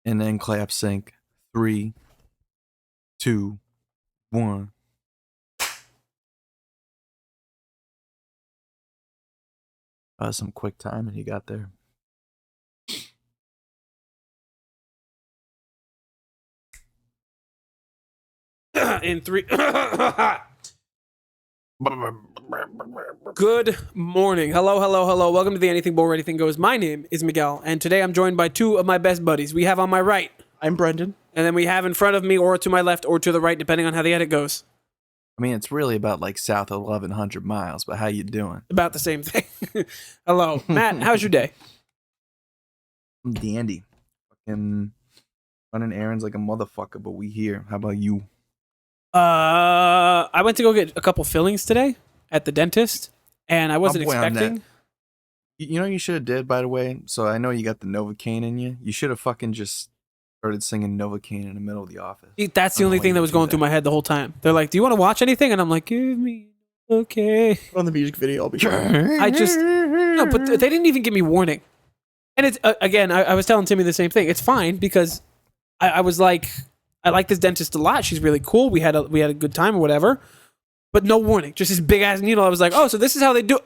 and then clap sync. 3, 2, 1. Some quick time and he got there. In 3. Good morning. Hello. Welcome to the Anything Bowl, Anything Goes. My name is Miguel, and today I'm joined by two of my best buddies. We have on my right, I'm Brendan. and then we have in front of me, or to my left, or to the right, depending on how the edit goes. I mean, it's really about like south of 1,100 miles, but how you doing? About the same thing. Hello, Matt. How's your day? I'm dandy. Fucking running errands like a motherfucker, but we here. How about you? I went to go get a couple fillings today at the dentist, and I wasn't boy, I'm expecting. You know what you should have did, by the way? So I know you got the Novocaine in you. You should have fucking just started singing Novocaine in the middle of the office. That's the only thing that was going through my head the whole time. They're like, "Do you want to watch anything?" And I'm like, "Give me, okay." On the music video, I'll be I just no, but they didn't even give me warning. And it's again, I was telling Timmy the same thing. It's fine because I was like, I like this dentist a lot. She's really cool. We had a good time or whatever, but no warning. Just this big ass needle. I was like, oh, so this is how they do it.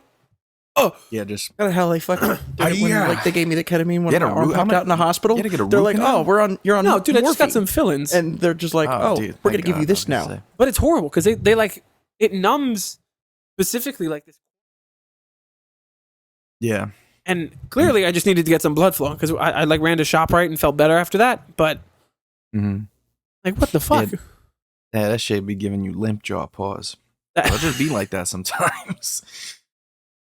Oh Yeah, just Kind of how they fucking did it when like they gave me the ketamine when my arm popped out in the hospital. You had to get a They're root like, canal? oh, you're on no, dude, I just got morphine. some fillings, And they're just like, Oh, oh, dude, we're gonna thank give you God, this I was now. gonna say. but it's horrible because they like it numbs specifically like this. Yeah. And clearly, I just needed to get some blood flowing because I like ran to ShopRite and felt better after that. But like, what the fuck? Yeah, that shit be giving you limp jaw pause. It'll just be like that sometimes.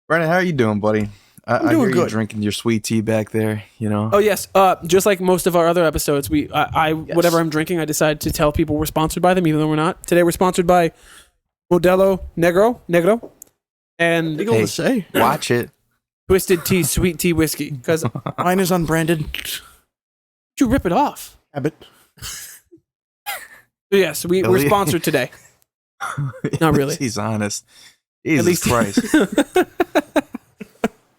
Brandon, how are you doing, buddy? I doing hear you good. drinking your sweet tea back there, you know? Oh yes, just like most of our other episodes, whatever I'm drinking, I decide to tell people we're sponsored by them, even though we're not. Today we're sponsored by Modelo Negro, and Legal to say. Watch it. Twisted Tea Sweet Tea Whiskey. Because Mine is unbranded. you rip it off. Habit. So yes, we're sponsored today. Not really. He's honest. At Jesus least Christ.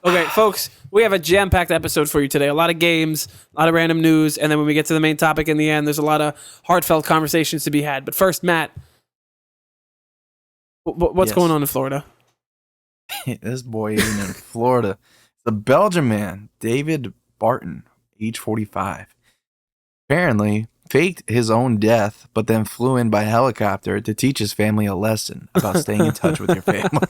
Okay, folks, we have a jam-packed episode for you today. A lot of games, a lot of random news, and then when we get to the main topic in the end, there's a lot of heartfelt conversations to be had. But first, Matt, what's Yes. going on in Florida? This boy isn't in Florida. The Belgian man, David Barton, age 45, apparently faked his own death, but then flew in by helicopter to teach his family a lesson about staying in touch with your family.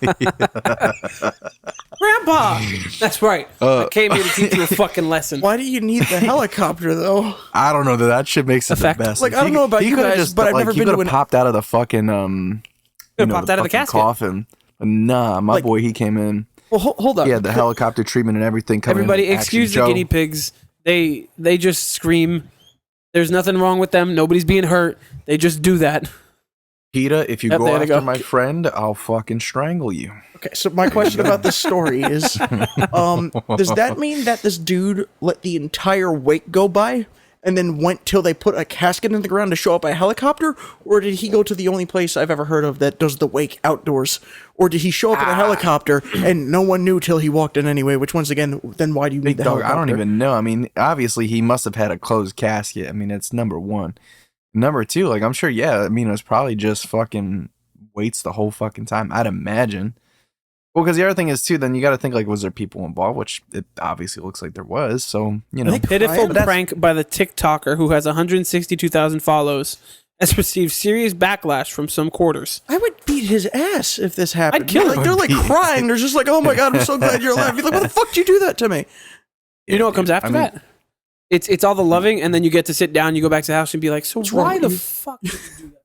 Grandpa! That's right. I came here to teach you a fucking lesson. Why do you need the helicopter though? I don't know that shit makes it Effect. the best. Like, I don't know about you coulda guys, but I've never he been to coulda an- popped out of the fucking Popped out of the fucking casket. coffin. Nah, my Like- boy, he came in. Well, hold up. He had the helicopter treatment and everything coming Everybody, in. excuse the guinea pigs. They just scream. There's nothing wrong with them. Nobody's being hurt. They just do that. PETA, if you Yep, go there they after go. my friend, I'll fucking strangle you. Okay, so my question about this story is, does that mean that this dude let the entire wake go by and then went till they put a casket in the ground to show up a helicopter? Or did he go to the only place I've ever heard of that does the wake outdoors? Or did he show up in a helicopter and no one knew till he walked in anyway? Which, once again, then why do you need Big the dog, helicopter? I don't even know. I mean, obviously he must have had a closed casket. I mean, it's number one. Number two, like, I'm sure, yeah, I mean, it was probably just fucking waits the whole fucking time, I'd imagine. Well, because the other thing is, too, then you got to think, like, was there people involved? Which it obviously looks like there was. So, you know. think- Pitiful But that's- prank by the TikToker who has 162,000 follows has received serious backlash from some quarters. I would beat his ass if this happened. I'd kill him. Like, they're like crying. They're just like, oh my God, I'm so glad you're alive. You're like, what the fuck did you do that to me? You know what comes after that? It's all the loving, and then you get to sit down, you go back to the house and be like, so What's wrong why with the you? fuck did you do that?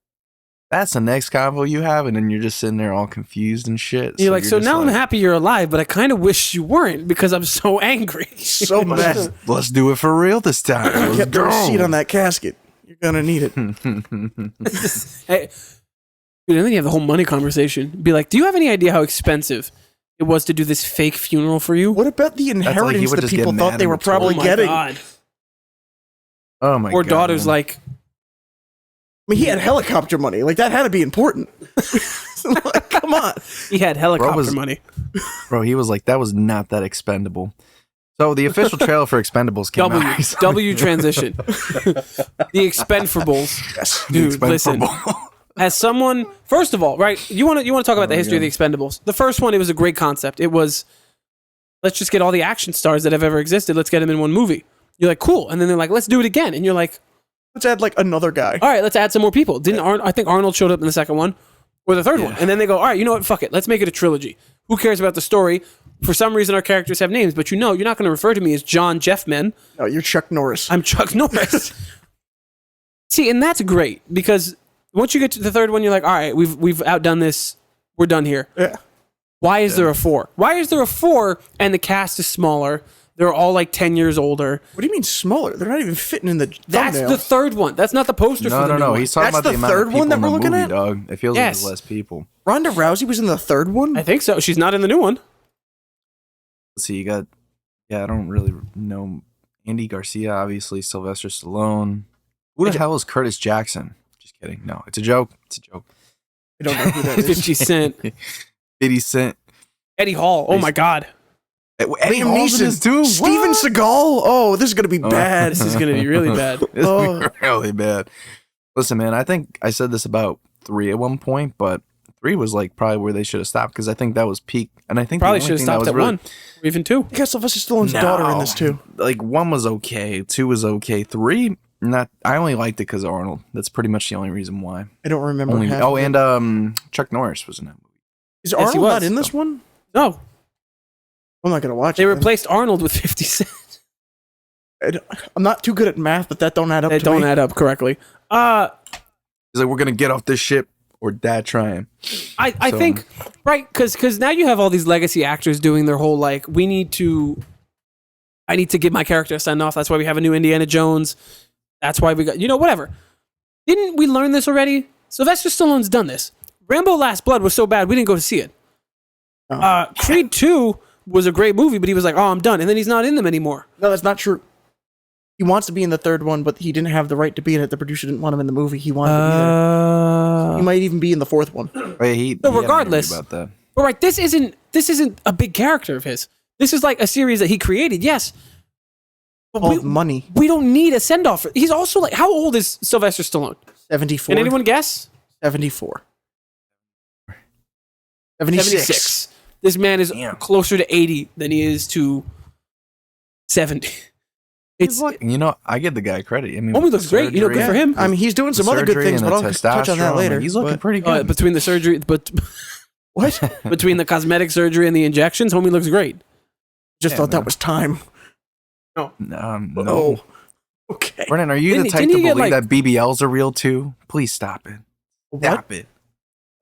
That's the next convo you have, and then you're just sitting there all confused and shit. You're like, so just now I'm like, happy you're alive, but I kind of wish you weren't because I'm so angry. So mad. Let's do it for real this time. Let's Kept go. a receipt on that casket. You're gonna need it. Hey, dude, and then you have the whole money conversation. Be like, do you have any idea how expensive it was to do this fake funeral for you? What about the like he inheritance would that just get people mad thought they and were return. probably Oh my getting? God. Oh my Or god. daughter's man. like, I mean, he had helicopter money. Like, that had to be important. Like, come on. he had helicopter was- money. Bro, he was like, that was not that expendable. So the official trailer for Expendables came W out. W transition. The Expendables. Yes. Dude, listen. As someone, first of all, right? You want to talk about the history of the Expendables. The first one, it was a great concept. It was, let's just get all the action stars that have ever existed. Let's get them in one movie. You're like, cool. And then they're like, let's do it again. And you're like, Let's add like another guy. all right, let's add some more people. I think Arnold showed up in the second one or the third one. And then they go, all right, you know what? Fuck it. Let's make it a trilogy. Who cares about the story? For some reason, our characters have names, but you're not going to refer to me as John Jeffman. No, you're Chuck Norris. I'm Chuck Norris. See, and that's great because once you get to the third one, you're like, all right, we've outdone this. We're done here. Yeah. Why is there a 4? Why is there a 4 and the cast is smaller? They're all like 10 years older. What do you mean smaller? They're not even fitting in the That's thumbnail. the third one. That's not the poster for the new No. one. He's talking That's about the the amount third of people one that in we're the looking movie, at? dog. It feels like Yes. there's less people. Ronda Rousey was in the third one? I think so. She's not in the new one. Let's see, you got, I don't really know. Andy Garcia, obviously. Sylvester Stallone. Who the hell is Curtis Jackson? Just kidding. No, it's a joke. It's a joke. I don't know who that is. 50 Cent. 50 Cent. Eddie Hall. Oh my God. Eddie Liam Hall's in this too? Steven What? Seagal? Oh, this is going to be bad. This is going to be really bad. This Oh. is really bad. Listen, man, I think I said this about 3 at one point, but 3 was like probably where they should have stopped because I think that was peak. And I think Probably the should only have thing that stopped was at really, 1 or even 2. You got Sylvester Stallone's daughter in this too. Like 1 was okay, 2 was okay, 3 not. I only liked it because of Arnold. That's pretty much the only reason why. I don't remember. Only, half oh, of it. and Chuck Norris was in that movie. Is Yes, he Arnold not was. in this one? No. I'm not going to watch They it. replaced Arnold with 50 Cent. I'm not too good at math, but that don't add up They to don't me. add up correctly. He's like, we're gonna get off this ship or die trying. I So- think, right, because now you have all these legacy actors doing their whole, like, I need to give my character a send-off. That's why we have a new Indiana Jones. That's why we got, whatever. Didn't we learn this already? Sylvester Stallone's done this. Rambo Last Blood was so bad, we didn't go to see it. Oh. Creed 2 was a great movie, but he was like, oh, I'm done. And then he's not in them anymore. No, that's not true. He wants to be in the third one, but he didn't have the right to be in it. The producer didn't want him in the movie. He wanted to be there. He might even be in the fourth one. Wait, he had an interview regardless- about that. But right, this isn't a big character of his. This is like a series that he created, yes. But Called Money. we don't need a send-off. He's also like, how old is Sylvester Stallone? 74. Can anyone guess? 74. 76. This man is Damn. closer to 80 than he is to 70. It's I give the guy credit. I mean, Homie looks great. Good for him. I mean, he's doing some other good surgery things, and but the I'll touch on that testosterone, later. like, he's looking But- pretty good. between the surgery, but What? between the cosmetic surgery and the injections, homie looks great. Just thought man. that was time. No. Oh. Okay. Brennan, are you Didn't the he- type didn't to he get, believe like- that BBLs are real too? Please stop it. What? Stop it.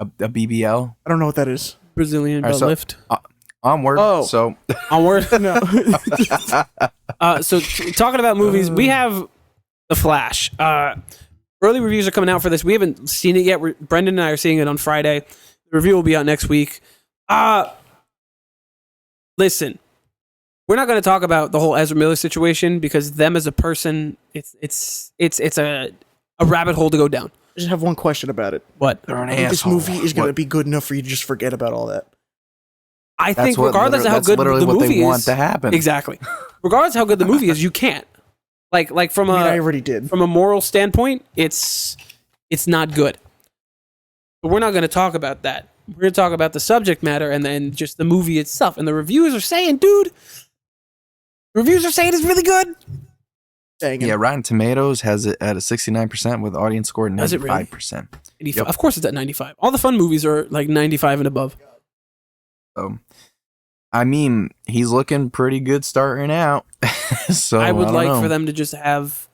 A BBL? I don't know what that is. Brazilian All right, so- lift. Onward. Oh. So, Onward. No. Talking about movies, we have The Flash. Early reviews are coming out for this. We haven't seen it yet. Brendan and I are seeing it on Friday. The review will be out next week. Listen, we're not going to talk about the whole Ezra Miller situation because them as a person, it's a rabbit hole to go down. I just have one question about it. What? they're an I think this asshole. movie is going to What? be good enough for you to just forget about all that. I That's think what regardless of how that's good literally the what movie they want is, to happen. exactly. Regardless of how good the movie is, you can't. Like from I mean, I a already did. from a moral standpoint, it's not good. But we're not going to talk about that. We're going to talk about the subject matter and then just the movie itself. And the reviewers are saying, dude, it's really good. Dang it. Yeah, Rotten Tomatoes has it at a 69% with audience score Does it really? 95%. 85. Yep. Of course, it's at 95. All the fun movies are like 95 and above. So, I mean, he's looking pretty good starting out. So I would don't like know. for them to just have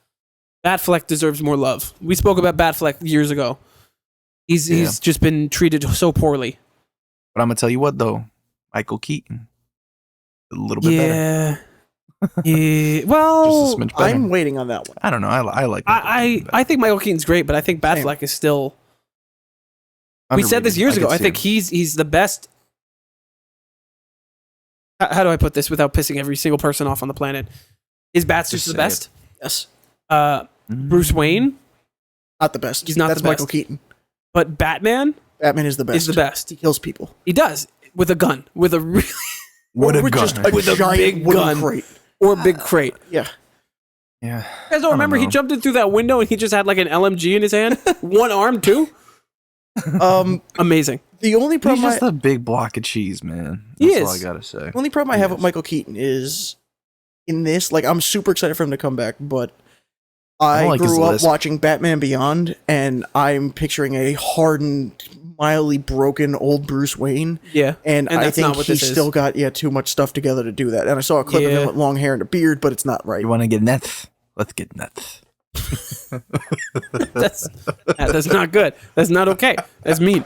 Batfleck deserves more love. We spoke about Batfleck years ago. He's just been treated so poorly. But I'm gonna tell you what though, Michael Keaton, a little bit better. Yeah. Well, Just a smidge better. I'm waiting on that one. I don't know. I like. Michael Keaton I think Michael Keaton's great, but I think Same. Batfleck is still. We said this underrated. years ago. could I see think him. he's the best. How do I put this without pissing every single person off on the planet? Is Batsuit's Just the say best? Yes. Bruce Wayne, Not the best. He's not That's the Michael best. Keaton. but Batman Batman is the best. is the best. He kills people. He does with a gun, with a really What a With gun! just a With a giant big wooden gun. crate. or a big crate. Yeah. Yeah. You guys don't remember he jumped in through that window and he just had like an LMG in his hand? One arm, too? Amazing. The only He's problem just a big block of cheese, man. He That's is. all I gotta say. the only problem I have with Michael Keaton is in this, like, I'm super excited for him to come back, but I like his grew up list. watching Batman Beyond, and I'm picturing a hardened, mildly broken old Bruce Wayne. Yeah. And I that's think not what he's this is. still got too much stuff together to do that. And I saw a clip of Yeah. him with long hair and a beard, but it's not right. You want to get nuts? Let's get nuts. That's not good. That's not okay. That's mean.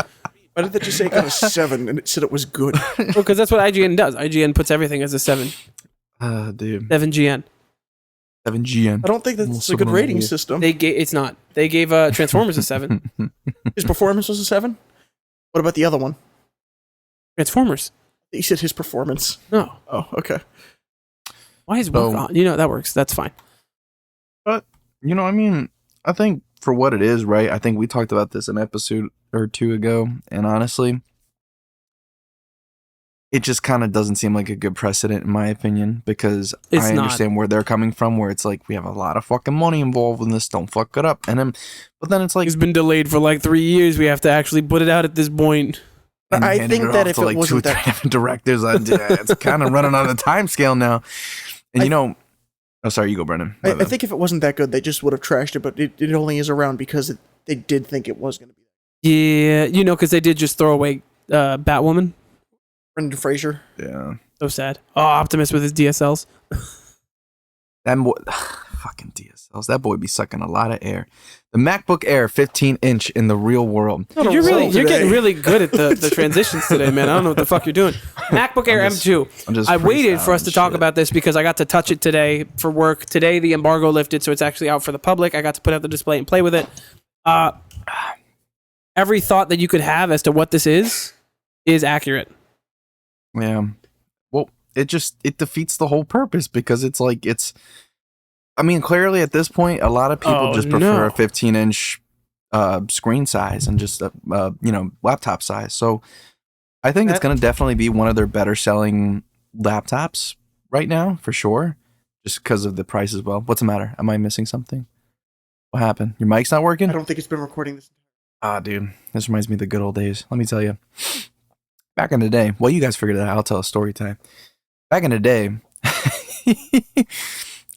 Why did that just say it got a 7 and it said it was good? Well, because that's what IGN does. IGN puts everything as a 7. Dude. 7GN. 7GN. I don't think that's a good rating system. It's not. They gave Transformers a 7. His performance was a 7? What about the other one? Transformers. You said his performance. No. Oh, okay. Why is work on? You know, that works. That's fine. But, I mean, I think for what it is, right? I think we talked about this an episode or 2 ago, and honestly, it just kind of doesn't seem like a good precedent in my opinion, because I understand where they're coming from, where it's like, we have a lot of fucking money involved in this, don't fuck it up. But then it's like, It's been delayed for like 3 years. We have to actually put it out at this point. I think that if it wasn't that... different directors, it's kind of running on a time scale now. And oh, sorry, you go, Brennan. I think if it wasn't that good, they just would have trashed it, but it only is around because they did think it was going to be. Yeah, because they did just throw away Batwoman. Brendan Fraser. Yeah. So sad. Oh, Optimus with his DSLs. That boy, fucking DSLs. That boy be sucking a lot of air. The MacBook Air 15-inch in the real world. You're getting really good at the transitions today, man. I don't know what the fuck you're doing. MacBook Air M2. I waited for us to talk about this because I got to touch it today for work. Today the embargo lifted, so it's actually out for the public. I got to put out the display and play with it. Every thought that you could have as to what this is accurate. Yeah. Well, it defeats the whole purpose, because it's like, clearly at this point, a lot of people just prefer a 15-inch screen size and just laptop size. So I think it's going to definitely be one of their better selling laptops right now, for sure, just because of the price as well. What's the matter? Am I missing something? What happened? Your mic's not working? I don't think it's been recording this. Dude, this reminds me of the good old days. Let me tell you. Back in the day, well, you guys figured it out. I'll tell a story time. Back in the day,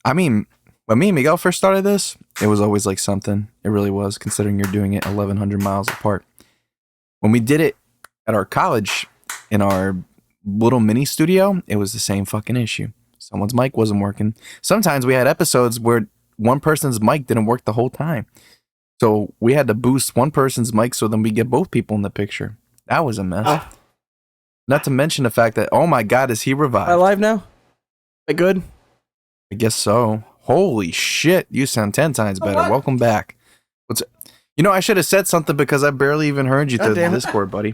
when me and Miguel first started this, it was always like something. It really was, considering you're doing it 1,100 miles apart. When we did it at our college, in our little mini studio, it was the same fucking issue. Someone's mic wasn't working. Sometimes we had episodes where one person's mic didn't work the whole time. So we had to boost one person's mic so then we get both people in the picture. That was a mess. Not to mention the fact that, oh my God, is he revived? Am I live now? Am I good? I guess so. Holy shit, you sound 10 times better. Welcome back. I should have said something because I barely even heard you through the Discord, buddy.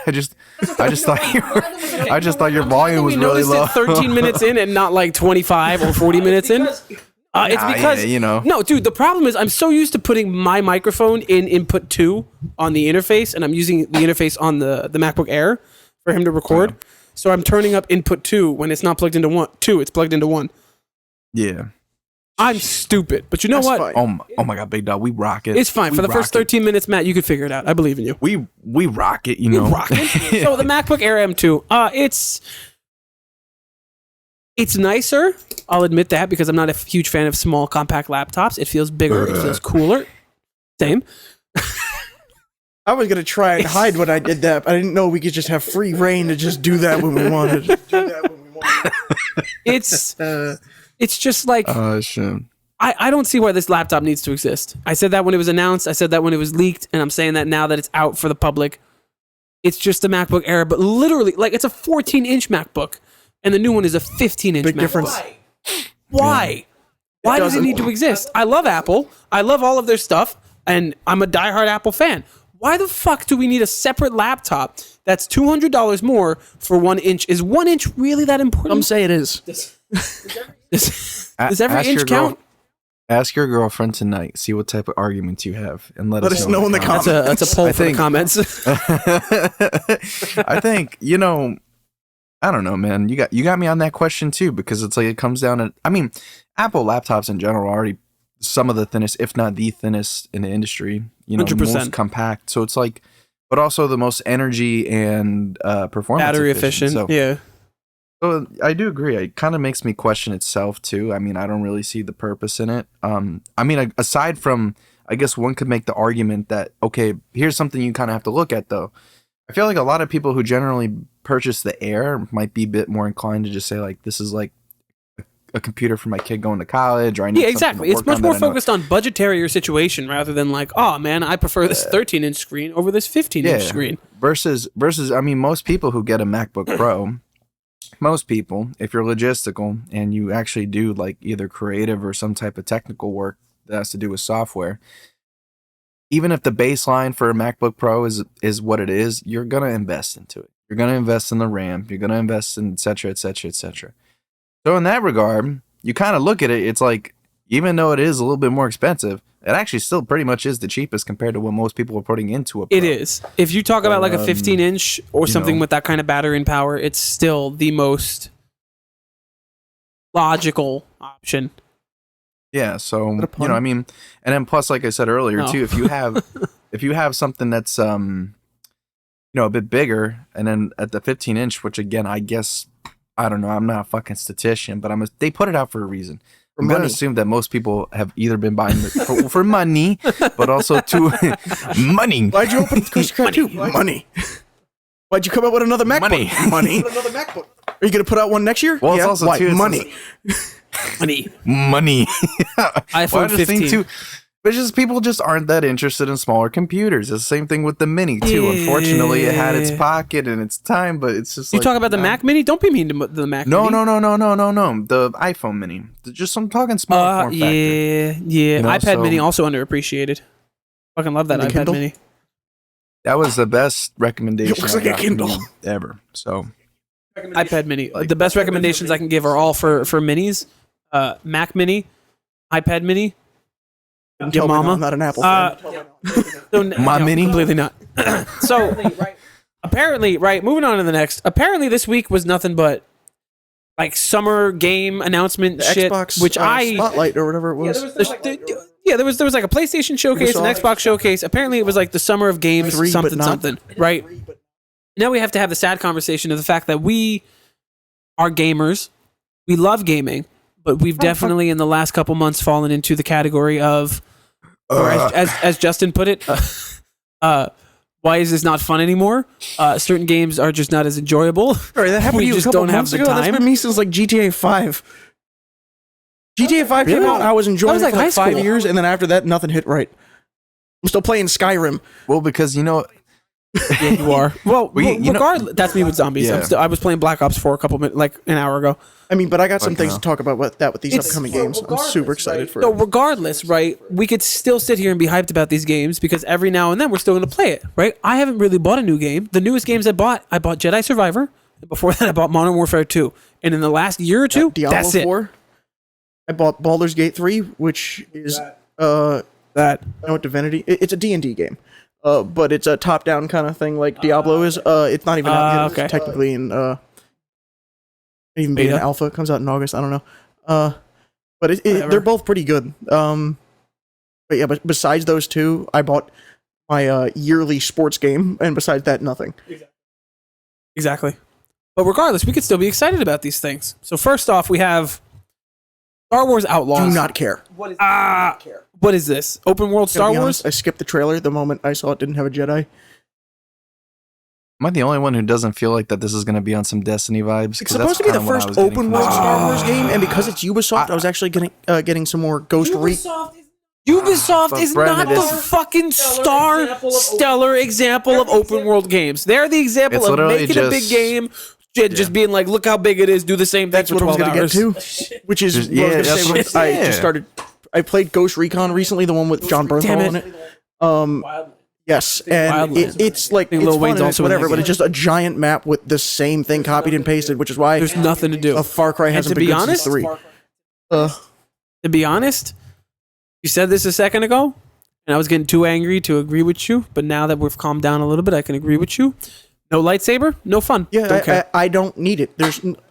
I just thought your volume was really low. 13 minutes in and not like 25 or 40 minutes in. It's because no, dude. The problem is I'm so used to putting my microphone in input 2 on the interface, and I'm using the interface on the MacBook Air for him to record. Yeah. So I'm turning up input 2 when it's not plugged into 2. It's plugged into 1. Yeah. I'm stupid, but you know what? Fine. Oh my God, big dog, we rock it. It's fine. For the first 13 minutes, Matt, you could figure it out. I believe in you. We rock it, We rock it. So the MacBook Air M2, it's nicer. I'll admit that, because I'm not a huge fan of small compact laptops. It feels bigger. It feels cooler. Same. I was gonna try and hide when I did that, but I didn't know we could just have free reign to just do that when we wanted. It's just like, shit. I don't see why this laptop needs to exist. I said that when it was announced. I said that when it was leaked, and I'm saying that now that it's out for the public. It's just a MacBook Air, but literally, like, it's a 14-inch MacBook, and the new one is a 15-inch Big MacBook. difference. Why? Why does it need to exist? I love Apple. I love all of their stuff, and I'm a diehard Apple fan. Why the fuck do we need a separate laptop that's $200 more for 1 inch? Is 1 inch really that important? Some say it is. Does every inch count? Ask your girlfriend tonight. See what type of arguments you have, and let us know in the comments. That's a poll for the comments. I think I don't know, man. You got me on that question too, because it's like it comes down to. I mean, Apple laptops in general are already some of the thinnest, if not the thinnest in the industry. You know, 100%. most compact. So it's like, but also the most energy and performance Battery efficient. So, yeah. So I do agree. It kind of makes me question itself too. I mean, I don't really see the purpose in it. I mean, aside from, I guess one could make the argument that, okay, here's something you kind of have to look at though. I feel like a lot of people who generally purchase the Air might be a bit more inclined to just say like, this is like a computer for my kid going to college, or I need exactly. It's much more focused on budgetary or situation rather than like, oh man, I prefer this 13-inch screen over this 15-inch screen. Versus, I mean, most people who get a MacBook Pro, most people, if you're logistical and you actually do like either creative or some type of technical work that has to do with software, even if the baseline for a MacBook Pro is what it is, you're gonna invest into it. You're gonna invest in the RAM. You're gonna invest in et cetera, et cetera, et cetera. So in that regard, you kind of look at it, it's like, even though it is a little bit more expensive, it actually still pretty much is the cheapest compared to what most people are putting into a Pro. It is. If you talk about like a 15-inch or something with that kind of battery and power, it's still the most logical option. Yeah, so, you know, I mean, and then plus, like I said earlier, too, if you have something that's, you know, a bit bigger, and then at the 15-inch, which again, I guess, I don't know, I'm not a fucking statistician, but they put it out for a reason. I'm going to assume that most people have either been buying it for money, but also to money. Why'd you open Card 2? Money. Why'd you come out with another MacBook? Money. Another MacBook. Are you going to put out one next year? Well, it's also too, money. Money. iPhone 15. Too, but just people just aren't that interested in smaller computers. It's the same thing with the Mini too. Unfortunately, it had its pocket and its time, but it's just you talk about the Mac Mini. Don't be mean to the Mac Mini. No. The iPhone Mini. I'm talking small form factor. Yeah. You know, iPad Mini also underappreciated. Fucking love that iPad Kindle? Mini. That was the best recommendation. It looks like a Kindle ever. So iPad Mini. The best recommendations I can give are all for minis. Mac Mini, iPad Mini. Your mama. I'm not an Apple fan. My Mini? Completely not. So, apparently, right, moving on to the next. Apparently, this week was nothing but like summer game announcement the shit, Xbox, which Spotlight or whatever it was. There was like a PlayStation showcase, an Xbox showcase. Apparently, it was like the summer of games, something, right? Now we have to have the sad conversation of the fact that we are gamers. We love gaming, but we've definitely in the last couple months fallen into the category of, or as Justin put it, why is this not fun anymore? Certain games are just not as enjoyable. Sorry, that happened to you a couple months ago. That's been me since like GTA 5. GTA 5 came out, I was enjoying it for like 5 years, and then after that, nothing hit right. I'm still playing Skyrim. Well, because you know... Yeah, you are. Well, regardless, that's me with zombies. Yeah. I was playing Black Ops 4 a couple minutes, like an hour ago. I mean, but I got some things to talk about with these upcoming games. I'm super excited for it. So regardless, right, we could still sit here and be hyped about these games because every now and then we're still going to play it, right? I haven't really bought a new game. The newest games I bought Jedi Survivor. Before that, I bought Modern Warfare 2. And in the last year or two, Diablo 4. It. I bought Baldur's Gate 3, which is Divinity. It's a D&D game. But it's a top-down kind of thing like Diablo is. It's not even out yet. It's technically in even being an alpha. It comes out in August. I don't know. But they're both pretty good. But yeah, but besides those two, I bought my yearly sports game, and besides that, nothing. Exactly. But regardless, we could still be excited about these things. So first off, we have Star Wars Outlaws. Do not care. What is this? Open world Star Wars? Honest, I skipped the trailer the moment I saw it didn't have a Jedi. Am I the only one who doesn't feel like that this is going to be on some Destiny vibes? It's supposed to be the first open world Star Wars game, and because it's Ubisoft, I was actually getting some more Ghost Recon. Ubisoft is not the fucking stellar example of open world games. They're the example of making a big game, just being like, look how big it is, do the same thing for 12 hours. That's what I was going to get to, which is what I was going to say. I just started... I played Ghost Recon recently, the one with John Bernthal in it. Yes, and it's like it's fun and it's whatever, but it's just a giant map with the same thing copied and pasted, which is why there's nothing to do. A Far Cry hasn't been good since 3. To be honest, you said this a second ago, and I was getting too angry to agree with you, but now that we've calmed down a little bit, I can agree with you. No lightsaber, no fun. Yeah, Don't care. I don't need it.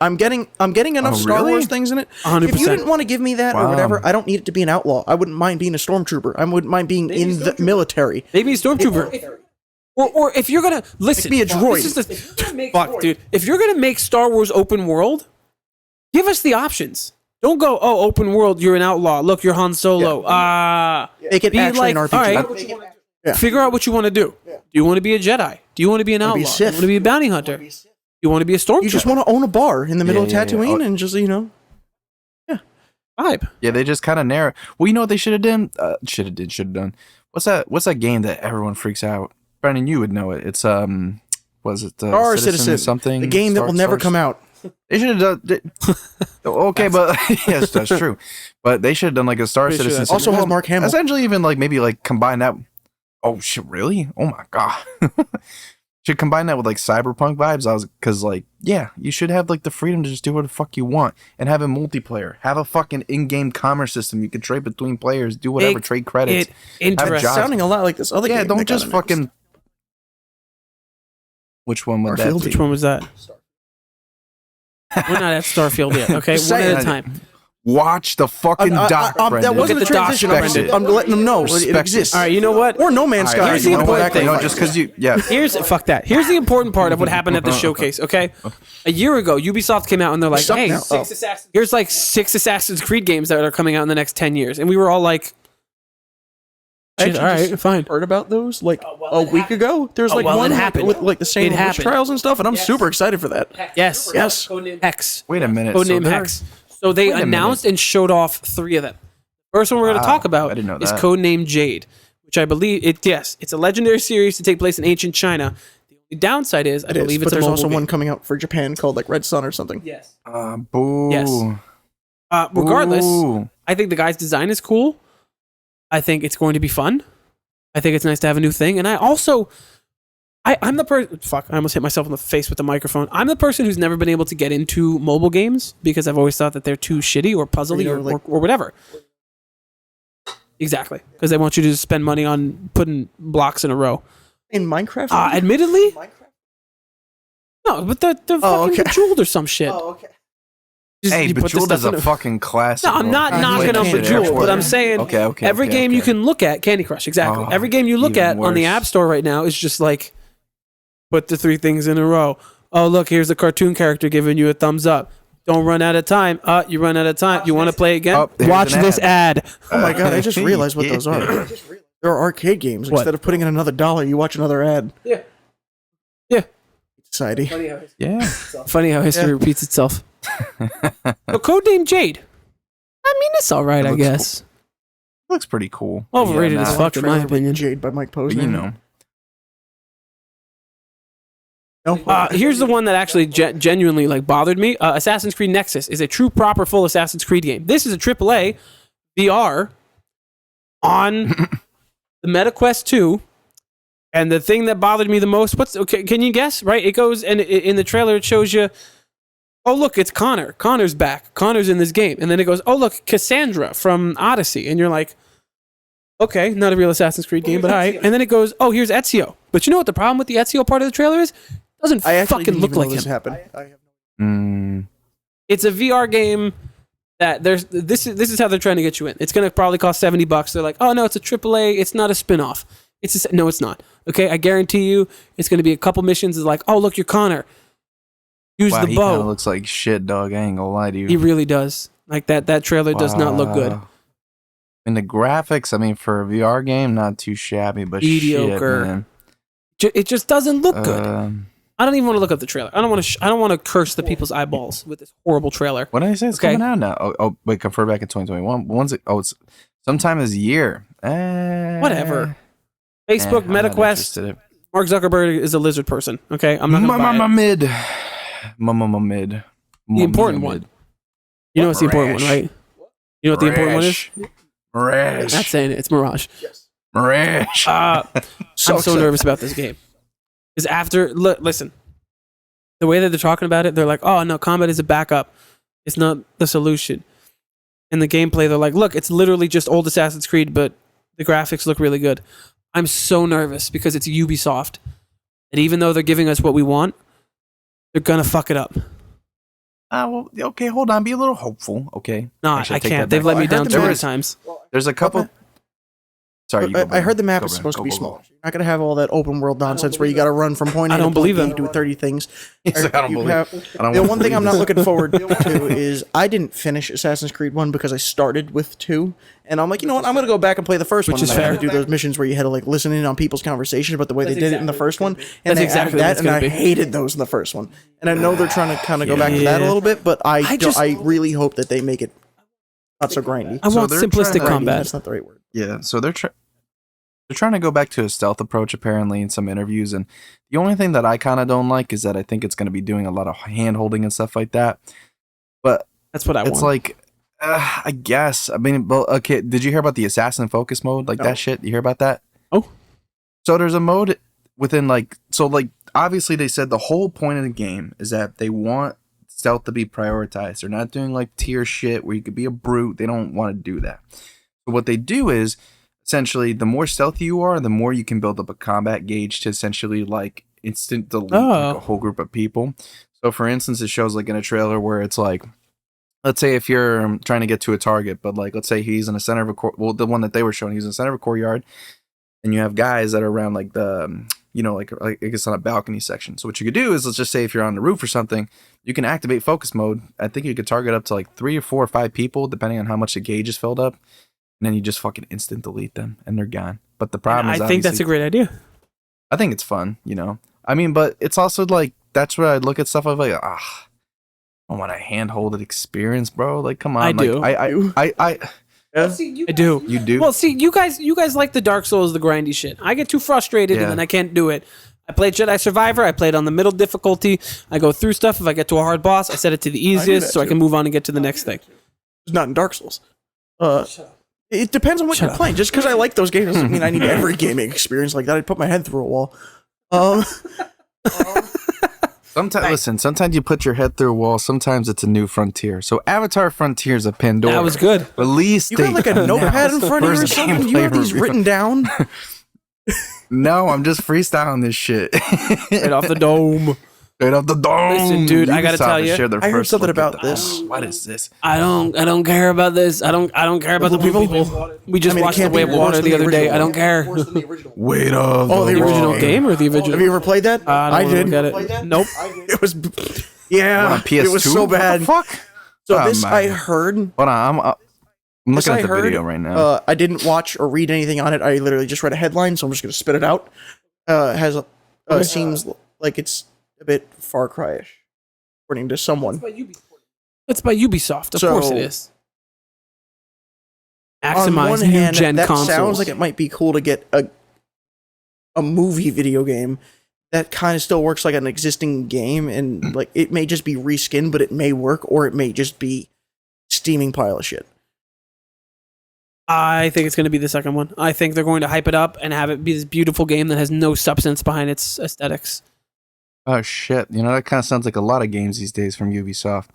I'm getting enough Star really? Wars things in it. 100%. If you didn't want to give me that or Wow. whatever, I don't need it to be an outlaw. I wouldn't mind being a stormtrooper. I wouldn't mind being in the military. Maybe a stormtrooper. Or if you're gonna listen, be a droid. This is the fuck, dude. If you're gonna make Star Wars open world, give us the options. Don't go, oh, open world, you're an outlaw. Look, you're Han Solo. Make it Be actually like, an RPG. all right, figure out what you want to do. Do you want to be a Jedi? Do you want to be an outlaw? be Do you Sith. want to be a bounty hunter? You want to be a stormtrooper? You just want to own a bar in the middle Yeah, of yeah, yeah. Tatooine Oh. and just, vibe. Yeah, they just kind of narrow. Well, you know what they should have done? Should have done. What's that game that everyone freaks out? Brandon, you would know it. It's was it Star Citizen something? the game that will never come out. They should have done. Okay, but yes, that's true. But they should have done like a Star Pretty sure Citizen. that's- Also has Well, Mark Hamill. Essentially, even like maybe like combine that. Oh shit! Really? Oh my god! Should combine that with like cyberpunk vibes. Because like yeah, you should have like the freedom to just do what the fuck you want and have a multiplayer. Have a fucking in-game commerce system. You can trade between players. Do whatever. Make Trade credits. It Have a interesting. job. Sounding a lot like this other game. Yeah, don't that got just announced. fucking. Which one would that Starfield? be? Which one was that? We're not at Starfield yet. Okay, Just one at a saying. time. Watch the fucking doc. that Brendan. wasn't a Look at the doc, transition. Brendan. I'm letting them know it Respect it. exists. All right, you know what? Or No Man's All Sky. right, Here's you the wanna go important back and thing. No, fight. just because you. Yeah. Fuck that. Here's the important part of what happened at the showcase. Okay, a year ago, Ubisoft came out and they're like, Suck "Hey, now. Oh. here's like 6 Assassin's Creed games that are coming out in the next 10 years," and we were all like, I Shit, actually all right, just fine. heard about those like a week ago. There's like well, one it happened. with like the same It witch happened. trials and stuff, and I'm super excited for that. "Yes, Yes. Hex, Wait a minute. codename so they're- Hex." So they Wait a announced and showed off 3 of them. First one we're going to Wow, talk about I didn't know is that. codename Jade, which I believe it's a legendary series to take place in ancient China. The only downside is I It is, believe but it's a there's mobile also game. one coming out for Japan called like Red Sun or something. Yes. Boo. Yes. Regardless, Boo. I think the guy's design is cool. I think it's going to be fun. I think it's nice to have a new thing. And I also, I'm the person, fuck, I almost hit myself in the face with the microphone. I'm the person who's never been able to get into mobile games because I've always thought that they're too shitty or puzzly Or, or, like- or whatever. Exactly. Because they want you to spend money on putting blocks in a row. In Minecraft? Admittedly, no, but they're Oh, fucking okay. Bejeweled or some shit. okay. Just- Hey, you put the Bejeweled stuff is in a fucking classic. No, I'm bro. not I knocking on can't Bejeweled, afford but I'm it. saying Okay, every okay, game you okay. can look at, Candy Crush, exactly. Oh, Every game you look even at on the worse. App Store right now is just like, put the 3 things in a row. Oh, look, here's a cartoon character giving you a thumbs up. Don't run out of time. You run out of time. You want to play again? Oh, there's Watch an this ad. Oh my god, I just realized what those are. They're arcade games. What? Instead of putting in another $1, you watch another ad. Yeah. Society. Yeah. Funny how history Yeah. repeats itself. So, codename Jade. I mean, it's all right, I looks guess. Looks pretty cool. Overrated Yeah, as nah, fuck, in my Trailer with opinion. Jade by Mike but Posner. you know. No. Here's the one that actually genuinely like bothered me. Assassin's Creed Nexus is a true, proper, full Assassin's Creed game. This is a AAA VR on the MetaQuest 2. And the thing that bothered me the most, can you guess? Right? It goes, and in the trailer, it shows you, oh, look, it's Connor. Connor's back. Connor's in this game. And then it goes, oh, look, Cassandra from Odyssey. And you're like, okay, not a real Assassin's Creed game, but all right. And then it goes, oh, here's Ezio. But you know what the problem with the Ezio part of the trailer is? It doesn't I actually fucking didn't look even know like this him. happened. I have It's a VR game that this is how they're trying to get you in. It's going to probably cost $70. They're like, oh, no, it's a AAA. It's not a spin-off. No, it's not. Okay, I guarantee you it's going to be a couple missions. It's like, oh, look, you're Connor. Use Wow, the he kind bow. of looks like shit, dog. I ain't gonna lie to you. He really does. Like that trailer does not look good. Wow. And the graphics, I mean, for a VR game, not too shabby, but Mediocre. shit, man. It just doesn't look good. Um, I don't even want to look up the trailer. I don't want to curse the people's eyeballs with this horrible trailer. what did I say? It's Okay. coming out now. Oh, wait, confirm back in 2021. When's it? Oh, it's sometime this year. Whatever. Facebook, I'm not MetaQuest. interested. Mark Zuckerberg is a lizard person. Okay, I'm not gonna buy it. Mid. Mid. The important one. You know what's the important one, right? You know what the important one is? Mirage. Not saying it. It's Mirage. Mirage. I'm so excited. nervous about this game. Because listen, the way that they're talking about it, they're like, oh, no, combat is a backup. It's not the solution. In the gameplay, they're like, look, it's literally just old Assassin's Creed, but the graphics look really good. I'm so nervous because it's Ubisoft. that even though they're giving us what we want, they're gonna fuck it up. Well, okay, hold on. Be a little hopeful, okay? No, Actually, I take can't. that They've back. let me down too many times. There's a couple. Sorry, you go, I Brandon. heard the map Go, is Brandon. supposed to be Go, small. go. You're not gonna have all that open world nonsense where you got to run from point A I to don't point believe B him. and do 30 things. He's like, I don't You believe. have- I don't The wanna one thing I'm believe not this. looking forward to is I didn't finish Assassin's Creed 1 because I started with 2, and I'm like, you know what? I'm gonna go back and play the first one. Which is and I had fair. to do those missions where you had to like listen in on people's conversations about the way they did it in the first one, and That's they exactly added what that, it's and gonna I be. hated those in the first one. And I know they're trying to kind of go back to that a Yeah. little bit, but I just- I really hope that they make it not so grindy. I So want they're simplistic trying to- combat. That's not the right word. Yeah, so they're trying to go back to a stealth approach apparently in some interviews, and the only thing that I kind of don't like is that I think it's going to be doing a lot of hand holding and stuff like that. But That's what I it's want. like, I guess. I mean, but okay. Did you hear about the assassin focus mode? Like No. that shit. You hear about that? Oh. So there's a mode within obviously they said the whole point of the game is that they want stealth to be prioritized. They're not doing like tier shit where you could be a brute. They don't want to do that. So what they do is essentially the more stealthy you are, the more you can build up a combat gauge to essentially like instant delete like a whole group of people. So for instance, it shows like in a trailer where it's like, let's say if you're trying to get to a target, but like let's say he's in the center of a the one that they were showing, he's in the center of a courtyard, and you have guys that are around like the like I guess on a balcony section. So what you could do is, let's just say if you're on the roof or something, you can activate focus mode. I think you could target up to like 3 or 4 or 5 people depending on how much the gauge is filled up. And then you just fucking instant delete them and they're gone. But the problem is, I think that's a great idea. I think it's fun, I mean, but it's also like, that's where I look at stuff of like, I don't want a hand-holded experience, bro. Like, come on. I like, do. I I do. you do? Well, see, you guys like the Dark Souls, the grindy shit. I get too frustrated Yeah. and then I can't do it. I played Jedi Survivor. I played on the middle difficulty. I go through stuff. If I get to a hard boss, I set it to the easiest that so I too. can move on and get to the next thing. It's not in Dark Souls. It depends on what you're playing. Just because I like those games doesn't mean I need every gaming experience like that. I'd put my head through a wall. Sometimes you put your head through a wall. Sometimes it's a new frontier. So Avatar Frontiers of Pandora. That was good. Release You got like a notepad in front of you or First something? You gameplay have these review. written down? No, I'm just freestyling this shit. Right off the dome. Straight off the dome. Listen, dude, I gotta Ubisoft tell has you, shared their I heard first something look at about the- this. What is this? I don't care about this. I don't care about the blue people. We just I mean, it watched The can't Way be of worse Water than the the other day. original I don't one. care. Weight of Oh, the The original Whoa. game or the original? Have you ever played that? I did. did. Look at it. Nope. It was, yeah, What, on PS2? it was so bad. What the fuck? So Oh, this man. I heard. Hold on, I'm This looking I at the heard, video right now. I didn't watch or read anything on it. I literally just read a headline, so I'm just gonna spit it out. Seems like it's a bit Far Cry-ish, according to someone. It's by Ubisoft. Of So, course it is. On one Maximize new hand, gen that consoles. sounds like it might be cool to get a movie video game that kind of still works like an existing game, and like it may just be reskinned, but it may work, or it may just be steaming pile of shit. I think it's going to be the second one. I think they're going to hype it up and have it be this beautiful game that has no substance behind its aesthetics. Oh shit! That kind of sounds like a lot of games these days from Ubisoft.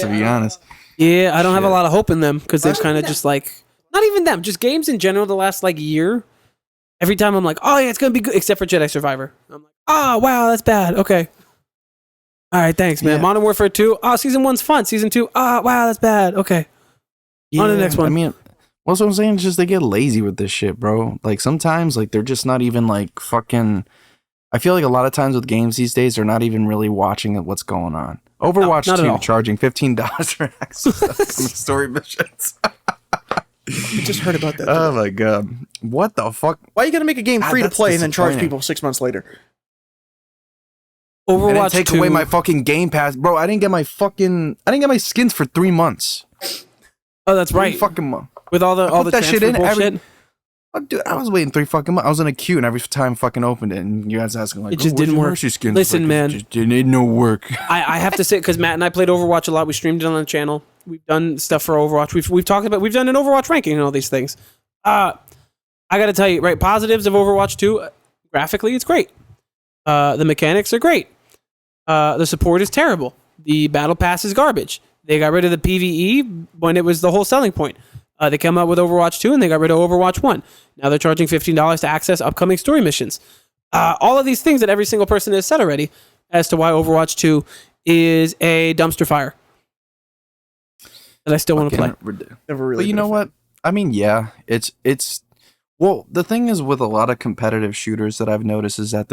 To be honest. Yeah, I don't have a Shit. lot of hope in them because they've kind of just like, not even them, just games in general the last like year. Every time I'm like, oh yeah, it's going to be good, except for Jedi Survivor. I'm like, oh wow, that's bad. Okay. All right, thanks, man. Yeah. Modern Warfare 2. Oh, season 1's fun. Season 2. Oh, wow, that's bad. Okay. On to the next one. I mean, what's what I'm saying is just they get lazy with this shit, bro. Like sometimes, like they're just not even like fucking. I feel like a lot of times with games these days, they're not even really watching at what's going on. Overwatch not at 2 all. charging $15 for access to upcoming story missions. I just heard about that. Oh today. my god, what the fuck? Why are you gonna make a game God, free to that's play and then charge disappointing. people 6 months later? I didn't Overwatch take 2. away my fucking Game Pass, bro. I didn't get my skins for 3 months. Oh, that's 3 right. fucking months. With all the put that shit in transfer bullshit. Oh, dude, I was waiting 3 fucking months. I was in a queue, and every time I fucking opened it, and you guys asking like, It just "Oh, where's didn't your work." Mercy skins?" Listen, Like, man. it just didn't need no work. I have to say, because Matt and I played Overwatch a lot. We streamed it on the channel. We've done stuff for Overwatch. We've talked about, we've done an Overwatch ranking and all these things. I got to tell you, right, positives of Overwatch 2, graphically, it's great. The mechanics are great. The support is terrible. The battle pass is garbage. They got rid of the PvE when it was the whole selling point. They came out with Overwatch 2 and they got rid of Overwatch 1. Now they're charging $15 to access upcoming story missions. all of these things that every single person has said already as to why Overwatch 2 is a dumpster fire that I still want to play. Never really. But you know what? I mean, yeah, it's well, the thing is with a lot of competitive shooters that I've noticed is that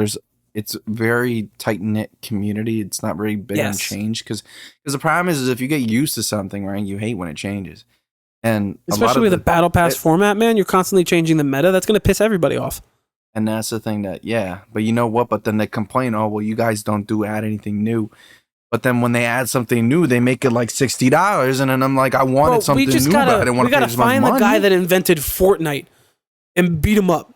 it's very tight knit community. It's not very big on change because the problem is if you get used to something, right, you hate when it changes. And especially with the battle pass format, man, you're constantly changing the meta. That's going to piss everybody off. And that's the thing that, but you know what? But then they complain, oh, well, you guys don't add anything new. But then when they add something new, they make it like $60, and then I'm like, I wanted something new, but I didn't want to pay as much money. We gotta find the guy that invented Fortnite and beat him up,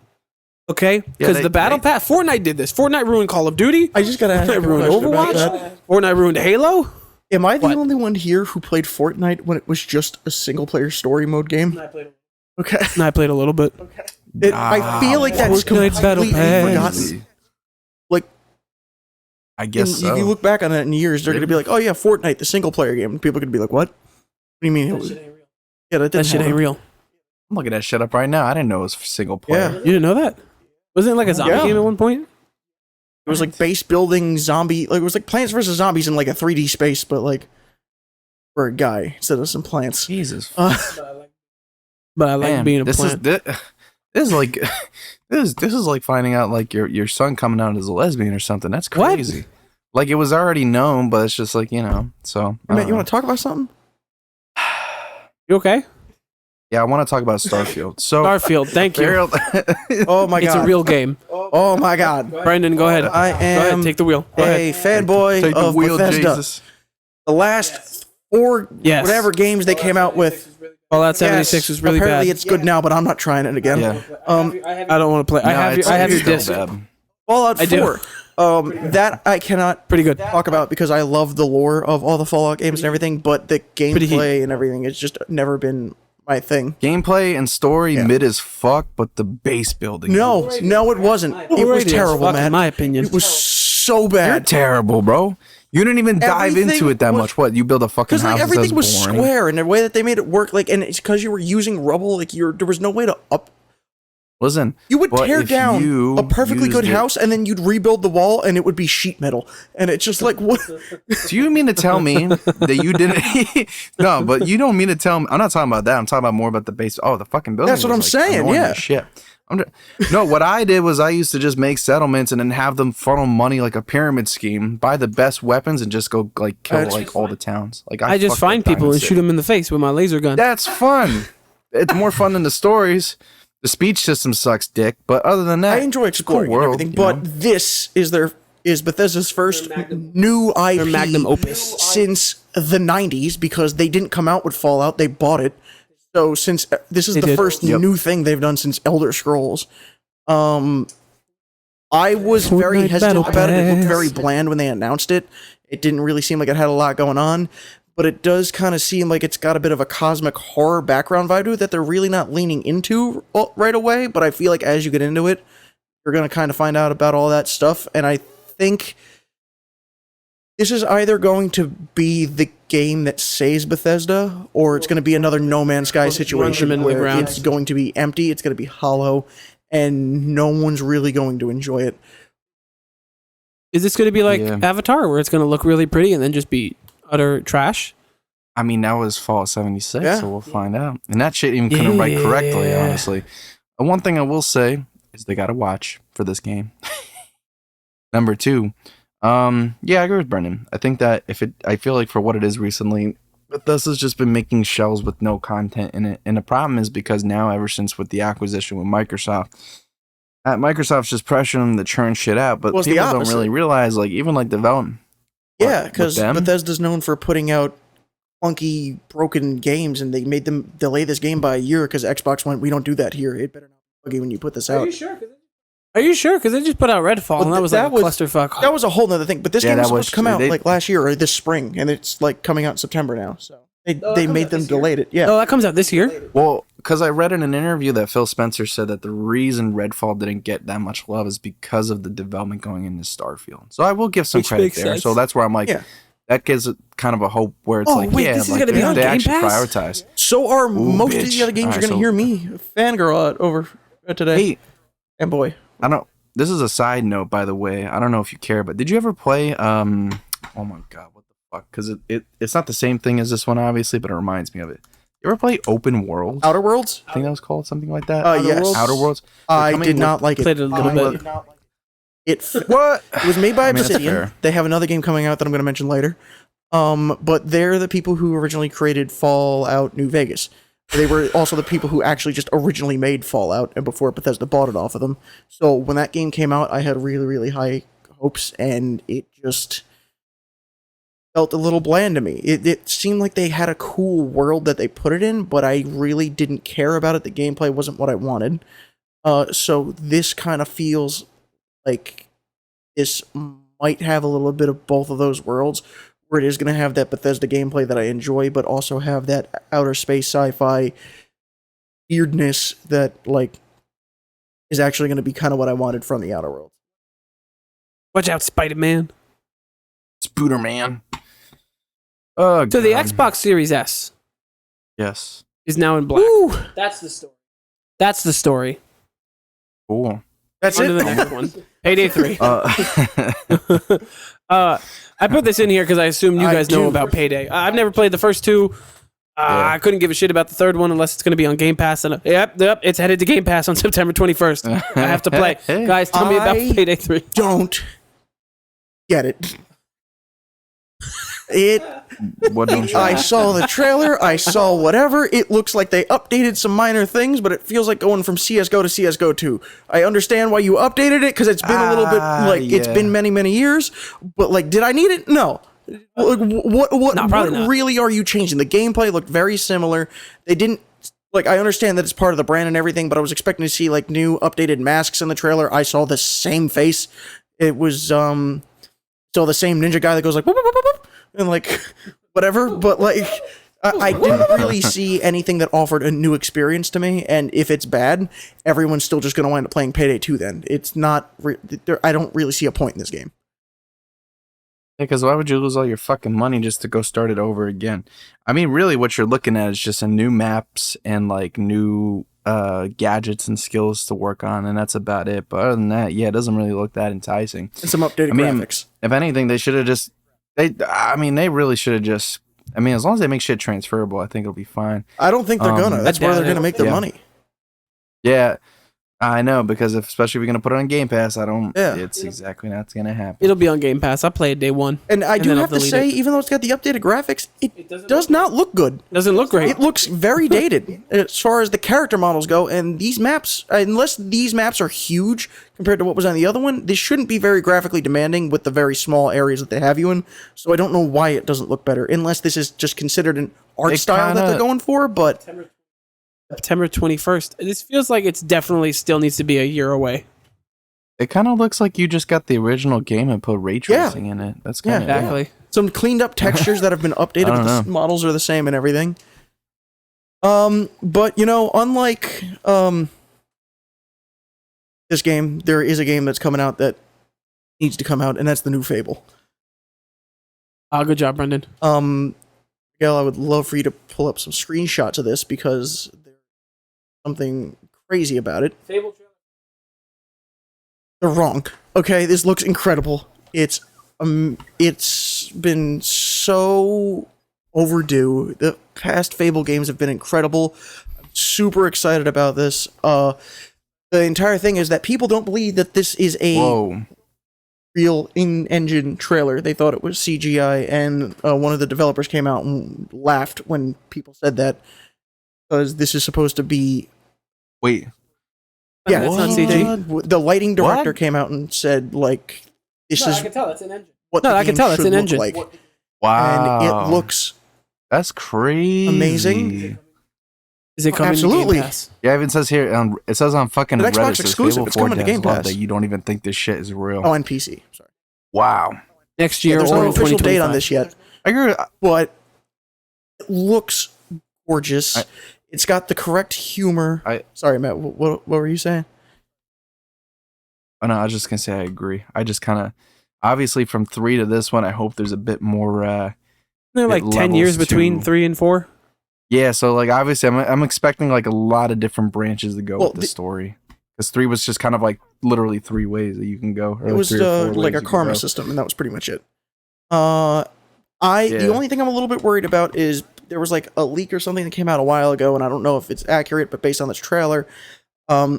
okay? Because the battle pass, Fortnite did this. Fortnite ruined Call of Duty. I just gotta ask Fortnite ruined Overwatch. Fortnite ruined Halo. Am I the only one here who played Fortnite when it was just a single-player story mode game? Okay. And I played a little bit. Okay. I feel like that's completely forgotten. Like, I guess so. If you look back on it in years, they're going to be like, oh yeah, Fortnite, the single-player game. And people are going to be like, what? What do you mean? That shit ain't real. I'm looking that shit up right now. I didn't know it was single player. Yeah. You didn't know that? Wasn't it like a zombie game at one point? It was like base building zombie, like it was like Plants vs. Zombies in like a 3D space, but like for a guy instead of some plants. Jesus. But I like being a plant. This is like this is like finding out like your son coming out as a lesbian or something. That's crazy. What? Like it was already known, but it's just like, you know. So hey, man, you want to talk about something? You okay? Yeah, I want to talk about Starfield. So Starfield, thank you. Oh my god, it's a real game. Oh my god, Brendan, go ahead. I am. Go ahead, take the wheel. Go a fanboy of Bethesda. Jesus. The last 4 whatever games they came out with. Fallout 76 was really apparently bad. It's good now, but I'm not trying it again. Yeah. I don't want to play. I have your disc. Fallout 4. That I cannot pretty good talk about because I love the lore of all the Fallout games and everything, but the gameplay and everything it's just never been my thing. Gameplay and story mid as fuck, but the base building. No, it wasn't. It was terrible, man. In my opinion, it was so bad. You're terrible, bro. You didn't even dive into it that much. What, you build a fucking house? Because like everything was square, and the way that they made it work, like, and it's because you were using rubble. Like, there was no way to up. Listen, you would tear down a perfectly good house, and then you'd rebuild the wall, and it would be sheet metal, and it's just like, what? Do you mean to tell me that you didn't? No, but you don't mean to tell me. I'm not talking about that. I'm talking about more about the base. Oh, the fucking building. That's what I'm saying. Yeah. Shit. No, what I did was I used to just make settlements and then have them funnel money like a pyramid scheme, buy the best weapons, and just go like kill like all the towns. Like I just find people and shoot them in the face with my laser gun. That's fun. It's more fun than the stories. The speech system sucks dick, but other than that, I enjoy exploring and everything. But this is Bethesda's first new IP, their magnum opus since the 90s because they didn't come out with Fallout; they bought it. So since this is the first new thing they've done since Elder Scrolls, I was very hesitant about it. It looked very bland when they announced it. It didn't really seem like it had a lot going on. But it does kind of seem like it's got a bit of a cosmic horror background vibe to it that they're really not leaning into right away. But I feel like as you get into it, you're going to kind of find out about all that stuff. And I think this is either going to be the game that saves Bethesda, or it's going to be another No Man's Sky situation where it's going to be empty, it's going to be hollow, and no one's really going to enjoy it. Is this going to be like Avatar, where it's going to look really pretty and then just be utter trash? I mean, that was Fallout 76, so we'll find out. And that shit even couldn't write correctly, honestly. The one thing I will say is they got to watch for this game. Number 2, I agree with Brendan. I think that I feel like for what it is recently, Bethesda's just been making shells with no content in it. And the problem is because now, ever since with the acquisition with Microsoft, Microsoft's just pressuring them to churn shit out. But people don't really realize, like, even like development. Yeah, because Bethesda's known for putting out funky, broken games, and they made them delay this game by a year because Xbox went, we don't do that here. It better not be buggy when you put this out. Are you sure? Because they just put out Redfall, and that was like a clusterfuck. That was a whole nother thing. But this game was supposed to come out like last year or this spring, and it's like coming out in September now. So they made them delayed it. Yeah. Oh, that comes out this year? Well, because I read in an interview that Phil Spencer said that the reason Redfall didn't get that much love is because of the development going into Starfield. So I will give some credit there. So that's where I'm like, that gives it kind of a hope where it's this is going to be on they Game actually Pass? prioritize. So are most of the other games you're going to hear me fangirl over today. Hey, and boy. I don't. this is a side note, by the way. I don't know if you care, but did you ever play? Oh my god, what the fuck? Because it's not the same thing as this one, obviously, but it reminds me of it. You ever play Open World? Outer Worlds? I think that was called something like that. Yes. Outer Worlds. I did not like it. Played it a little bit. What? It was made by I mean, that's Obsidian. fair. They have another game coming out that I'm going to mention later. But they're the people who originally created Fallout New Vegas. They were also the people who actually just originally made Fallout, and before Bethesda bought it off of them. So when that game came out, I had really, really high hopes, and it just felt a little bland to me. It seemed like they had a cool world that they put it in, but I really didn't care about it. The gameplay wasn't what I wanted. So this kind of feels like this might have a little bit of both of those worlds, where it is going to have that Bethesda gameplay that I enjoy, but also have that outer space sci-fi weirdness that like is actually going to be kind of what I wanted from the Outer Worlds. Watch out, Spider-Man. Spooderman. Oh, So the God. Xbox Series S Yes. is now in black. Woo! That's the story. That's the story. Cool. That's On to the it. next one. Payday 3. Uh, I put this in here because I assume you I guys know do. about Payday. I've never played the first two. Yeah. I couldn't give a shit about the third one unless it's going to be on Game Pass. And yep, it's headed to Game Pass on September 21st. I have to play. Guys, tell me about I- Payday 3. Don't get it. It. what don't you I like? saw the trailer. I saw whatever. It looks like they updated some minor things, but it feels like going from CS:GO to CS:GO 2. I understand why you updated it because it's been a little bit it's yeah. been many years. But like, did I need it? No. Like, what No, probably what not. really are you changing? The gameplay looked very similar. They didn't. Like, I understand that it's part of the brand and everything, but I was expecting to see like new updated masks in the trailer. I saw the same face. It was still the same ninja guy that goes like whoop, whoop, whoop, whoop, and like whatever. But like, I didn't really see anything that offered a new experience to me. And if it's bad, everyone's still just going to wind up playing Payday 2. Then it's not. I don't really see a point in this game. Because why would you lose all your fucking money just to go start it over again? I mean, really, what you're looking at is just a new maps and like new gadgets and skills to work on, and that's about it. But other than that, yeah, it doesn't really look that enticing. And some updated graphics. If anything, they should have just. They really should have just. I mean, as long as they make shit transferable, I think it'll be fine. I don't think they're gonna. That's where they're gonna make their Yeah. money. Yeah, I know, because especially if you're gonna put it on Game Pass, Yeah. it's exactly not gonna happen. It'll be on Game Pass. I'll play it day one. And I do then I'll have to delete say, it. even though it's got the updated graphics, it does not look good. Doesn't look great. It looks very dated as far as the character models go. And these maps, unless these maps are huge compared to what was on the other one, they shouldn't be very graphically demanding with the very small areas that they have you in. So I don't know why it doesn't look better, unless this is just considered an art It style that kinda- they're going for. But September 21st. This feels like it's definitely still needs to be a year away. It kind of looks like you just got the original game and put ray Yeah. tracing in it. That's kind of Exactly. some cleaned up textures that have been updated, I but don't the models are the same and everything. But you know, unlike this game, there is a game that's coming out that needs to come out, and that's the new Fable. Good job, Brendan. Gail, I would love for you to pull up some screenshots of this because there's something crazy about it. Fable trailer. They're wrong. Okay, this looks incredible. It's been so overdue. The past Fable games have been incredible. I'm super excited about this. The entire thing is that people don't believe that this is a Whoa. real in-engine trailer. They thought it was CGI, and one of the developers came out and laughed when people said that, because this is supposed to be. Wait. Yeah, That's not What? CG. The lighting director What? came out and said, like, this is tell it's an engine. what No, the I can game tell it's should an look engine. like. Wow. And it looks That's crazy. amazing. Is it coming Absolutely. to Game Pass? Yeah, it even says here. It says on fucking An Reddit. Xbox It says exclusive. Fable It's 4 coming to devs Game love Pass. that you don't even think this shit is real. on PC. Sorry. Wow. Next Yeah, year there's or no in official date 2025. on this yet, I agree. but it looks gorgeous. It's got the correct humor. Sorry, Matt. What were you saying? Oh, no, I was just gonna say I agree. I just kind of, obviously, from 3 to this one, I hope there's a bit more. They're like it 10 years levels between to- 3 and 4. Yeah, so like obviously, I'm expecting like a lot of different branches to go Well, with the story. Because 3 was just kind of like literally 3 ways that you can go. It was like a karma system, and that was pretty much it. The only thing I'm a little bit worried about is there was like a leak or something that came out a while ago, and I don't know if it's accurate, but based on this trailer, I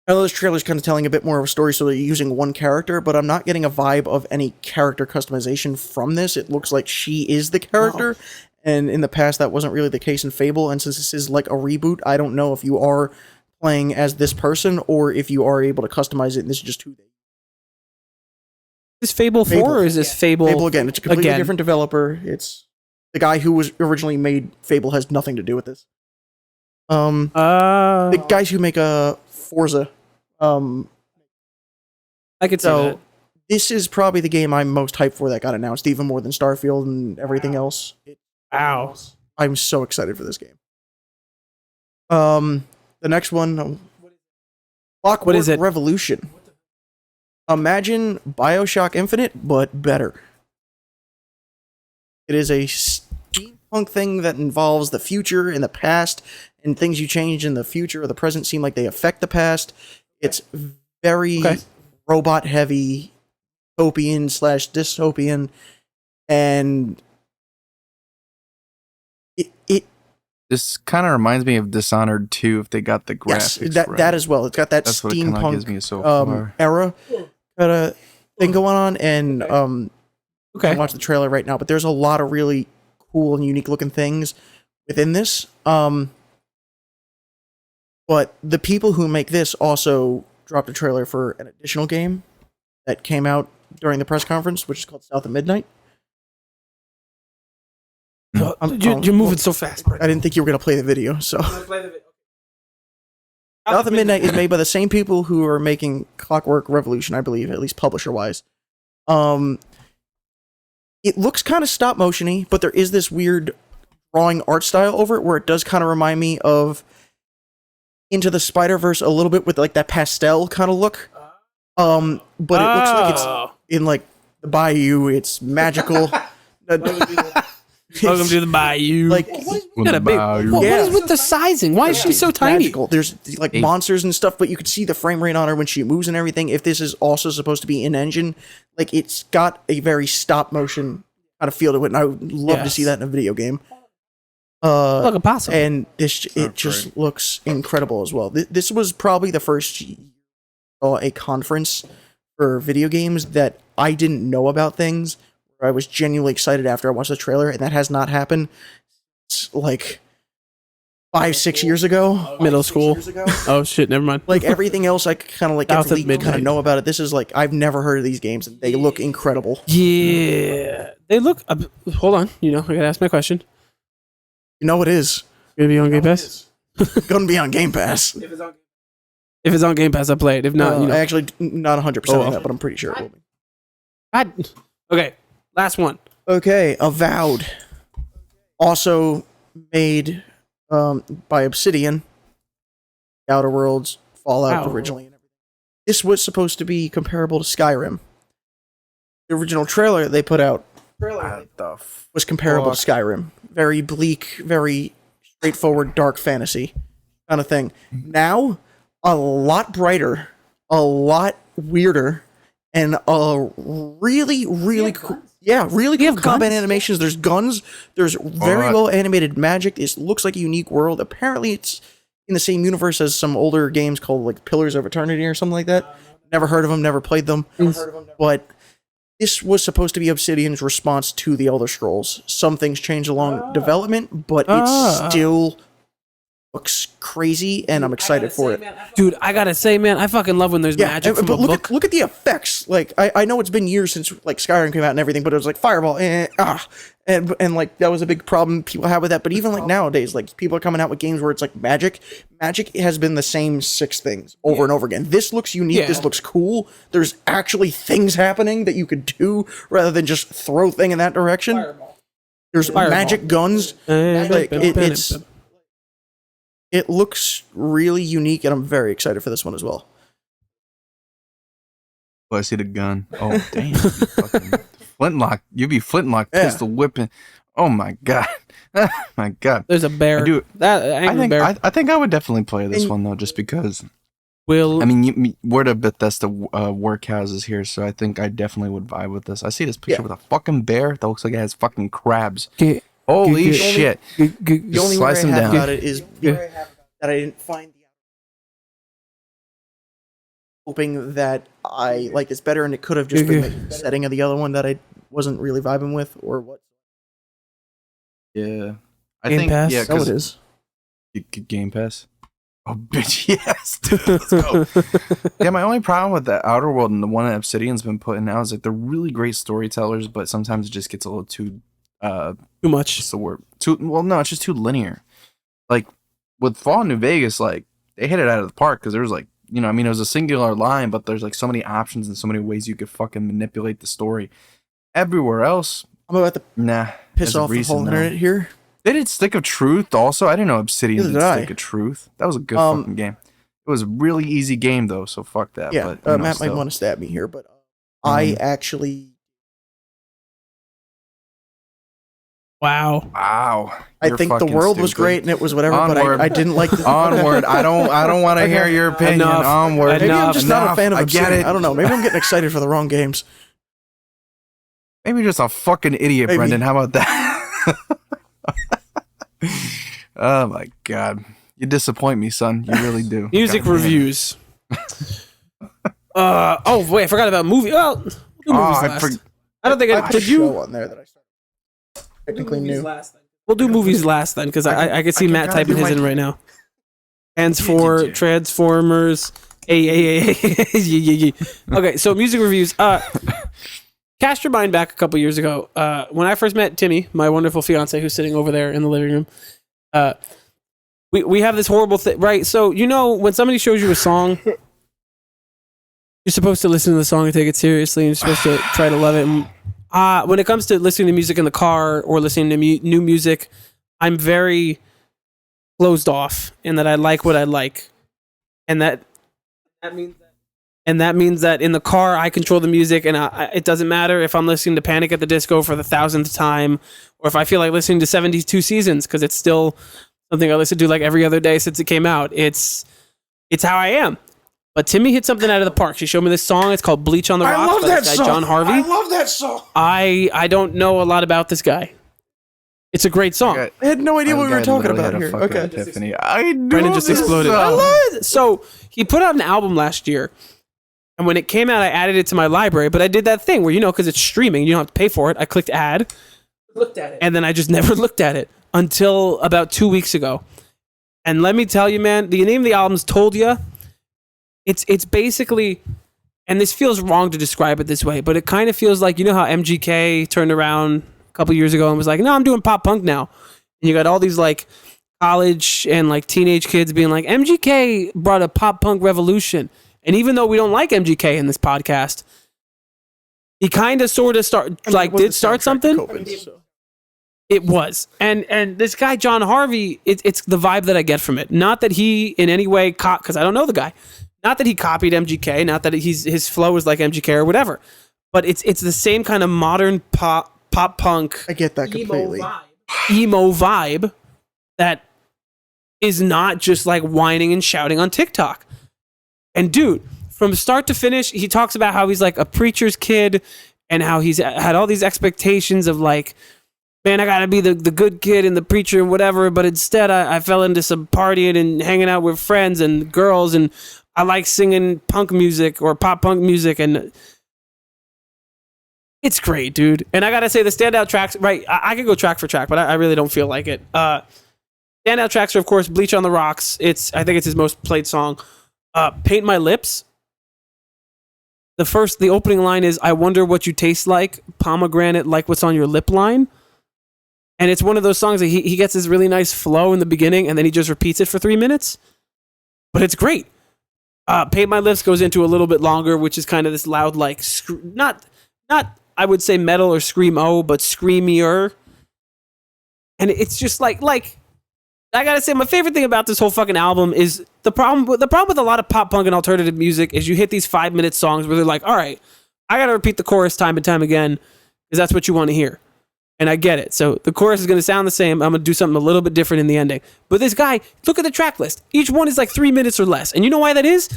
know this trailer's kind of telling a bit more of a story, so they're using one character, but I'm not getting a vibe of any character customization from this. It looks like she is the character, and in the past that wasn't really the case in Fable, and since this is like a reboot, I don't know if you are playing as this person or if you are able to customize it and this is just who they are. Is Fable 4 or is this Fable? Fable again. It's a completely different developer. It's the guy who was originally made Fable has nothing to do with this. The guys who make Forza. I could see that. This is probably the game I'm most hyped for that got announced, even more than Starfield and everything else. Wow. I'm so excited for this game. The next one, Clockwork What is it? Revolution. Imagine BioShock Infinite, but better. It is a steampunk thing that involves the future and the past, and things you change in the future or the present seem like they affect the past. It's very robot-heavy, utopian/dystopian, and it This kind of reminds me of Dishonored 2 if they got the graphics right. that as well. It's got that That's what it kinda steampunk gives me so far. era kind of thing going on, and I can watch the trailer right now, but there's a lot of really cool and unique looking things within this. But the people who make this also dropped a trailer for an additional game that came out during the press conference, which is called South of Midnight. You're moving so fast, Brett. I didn't think you were going to play the video, so. South of Midnight is made by the same people who are making Clockwork Revolution, I believe, at least publisher-wise. It looks kind of stop-motion-y, but there is this weird drawing art style over it where it does kind of remind me of Into the Spider-Verse a little bit with like that pastel kind of look. But it looks like it's in like the bayou. It's magical. Welcome to the bayou. Like, what is with the sizing? Why is she so tiny? Magical. There's like monsters and stuff, but you can see the frame rate on her when she moves and everything. If this is also supposed to be in-engine, like it's got a very stop-motion kind of feel to it, and I would love to see that in a video game. Look, impossible. And it just looks incredible as well. This was probably the first a conference for video games that I didn't know about things. I was genuinely excited after I watched the trailer, and that has not happened. It's like 5-6 years ago. Middle school. Oh shit, never mind. Like everything else, I kind of like get to leak, kind of know about it. This is like I've never heard of these games, and they look incredible. Yeah, they look. Hold on, I gotta ask my question. You know it is gonna be on Game Pass. Gonna be on Game Pass. If it's on Game Pass, I play it. If not, I actually not 100% on that, but I'm pretty sure it will be. Okay. Last one. Okay, Avowed. Also made by Obsidian. Outer Worlds, Fallout originally. And everything. This was supposed to be comparable to Skyrim. The original trailer they put out was comparable to Skyrim. Very bleak, very straightforward, dark fantasy kind of thing. Now, a lot brighter, a lot weirder, and a really, really cool... Yeah, really cool combat animations. There's guns. There's very well animated magic. It looks like a unique world. Apparently, it's in the same universe as some older games called like Pillars of Eternity or something like that. Never heard of them. Never played them. But this was supposed to be Obsidian's response to the Elder Scrolls. Some things changed along development, but it still looks crazy, and I'm excited for it. Dude, I gotta say, man, I fucking love when there's magic from a book. Look at the effects. Like, I know it's been years since like Skyrim came out and everything, but it was like fireball, and like that was a big problem people have with that. But even like nowadays, like people are coming out with games where it's like magic. Magic has been the same 6 things over and over again. This looks unique. Yeah. This looks cool. There's actually things happening that you could do rather than just throw thing in that direction. Fireball. There's magic guns. Like it looks really unique, and I'm very excited for this one as well. Oh, I see the gun. Oh, damn. Flintlock. You be Flintlock pistol whipping. Oh, my God. My God. There's a bear. I think I would definitely play this one, though, just because Will I mean, we're the Bethesda workhouses here, so I think I definitely would vibe with this. I see this picture with a fucking bear that looks like it has fucking crabs. Holy shit! The only Slice worry them I have down. about it is that I didn't find the hoping that I like this better, and it could have just been the setting of the other one that I wasn't really vibing with, or what. Yeah, I Game think Pass? yeah, Oh, it because is. Game Pass. Oh, bitch, yes, dude, let's go. Yeah, my only problem with the Outer World and the one that Obsidian's been putting now is like they're really great storytellers, but sometimes it just gets a little too too much. what's the word? No, it's just too linear. Like with Fallout New Vegas, like they hit it out of the park because there was like, you know, I mean, it was a singular line, but there's like so many options and so many ways you could fucking manipulate the story. Everywhere else, I'm about to piss as of off the recent, whole no. internet here. They did Stick of Truth also. I didn't know Obsidian Neither did did I. Stick of Truth. That was a good fucking game. It was a really easy game though, so fuck that. Yeah, but, Matt still. might want to stab me here, but I actually. Wow. I You're think the fucking world was stupid. great and it was whatever, Onward. but I didn't like the Onward. I don't want to hear your opinion. Enough. Onward. Maybe I'm just not a Enough. fan of I get Obsidian. it. I don't know. Maybe I'm getting excited for the wrong games. Maybe you're just a fucking idiot, Maybe. Brendan. How about that? Oh my god. You disappoint me, son. You really do. Music God damn. reviews. Oh wait, I forgot about movie. Well, we'll do movies last. I don't think I put did. a You show on there that I started. Technically new. We'll do movies last then, because I can see can Matt kinda typing do his my- in right now. Hands for Transformers. Hey. Okay, so music reviews. Cast your mind back a couple years ago. When I first met Timmy, my wonderful fiance, who's sitting over there in the living room. We have this horrible thing, right? So you know when somebody shows you a song, you're supposed to listen to the song and take it seriously, and you're supposed to try to love it. And, when it comes to listening to music in the car or listening to new music, I'm very closed off in that I like what I like, and that means that in the car I control the music, and it doesn't matter if I'm listening to Panic at the Disco for the 1,000th time, or if I feel like listening to 72 Seasons because it's still something I listen to like every other day since it came out. It's how I am. But Timmy hit something out of the park. She showed me this song. It's called "Bleach on the Rocks" I love by that this guy song. John Harvey. I love that song. I don't know a lot about this guy. It's a great song. I had no idea what we were talking about here. Okay. Epiphany. I know Brendan just this exploded. song. I love it. So he put out an album last year, and when it came out, I added it to my library. But I did that thing where, you know, because it's streaming, you don't have to pay for it. I clicked add, looked at it, and then I just never looked at it until about 2 weeks ago. And let me tell you, man, the name of the album's Told Ya. It's basically, and this feels wrong to describe it this way, but it kind of feels like, you know how MGK turned around a couple years ago and was like, no, I'm doing pop punk now. And you got all these like college and like teenage kids being like, MGK brought a pop punk revolution. And even though we don't like MGK in this podcast, he kind of sort of did start something. It was. And this guy, John Harvey, it's the vibe that I get from it. Not that he in any way, because I don't know the guy. Not that he copied MGK, not that his flow is like MGK or whatever. But it's the same kind of modern pop punk. I get that completely. Emo vibe that is not just like whining and shouting on TikTok. And dude, from start to finish, he talks about how he's like a preacher's kid and how he's had all these expectations of like, man, I gotta be the good kid and the preacher and whatever, but instead I fell into some partying and hanging out with friends and girls, and I like singing punk music or pop punk music, and it's great, dude. And I gotta say, the standout tracks, right, I could go track for track, but I really don't feel like it. Standout tracks are, of course, Bleach on the Rocks. I think it's his most played song. Paint My Lips. The opening line is, I wonder what you taste like, pomegranate like what's on your lip line. And it's one of those songs that he gets this really nice flow in the beginning, and then he just repeats it for 3 minutes. But it's great. Paint My Lips goes into a little bit longer, which is kind of this loud, like, not I would say metal or screamo, but screamier. And it's just like I gotta say, my favorite thing about this whole fucking album is the problem with a lot of pop punk and alternative music is you hit these 5-minute songs where they're like, all right, I gotta repeat the chorus time and time again because that's what you want to hear. And I get it. So the chorus is going to sound the same. I'm going to do something a little bit different in the ending. But this guy, look at the track list. Each one is like 3 minutes or less. And you know why that is?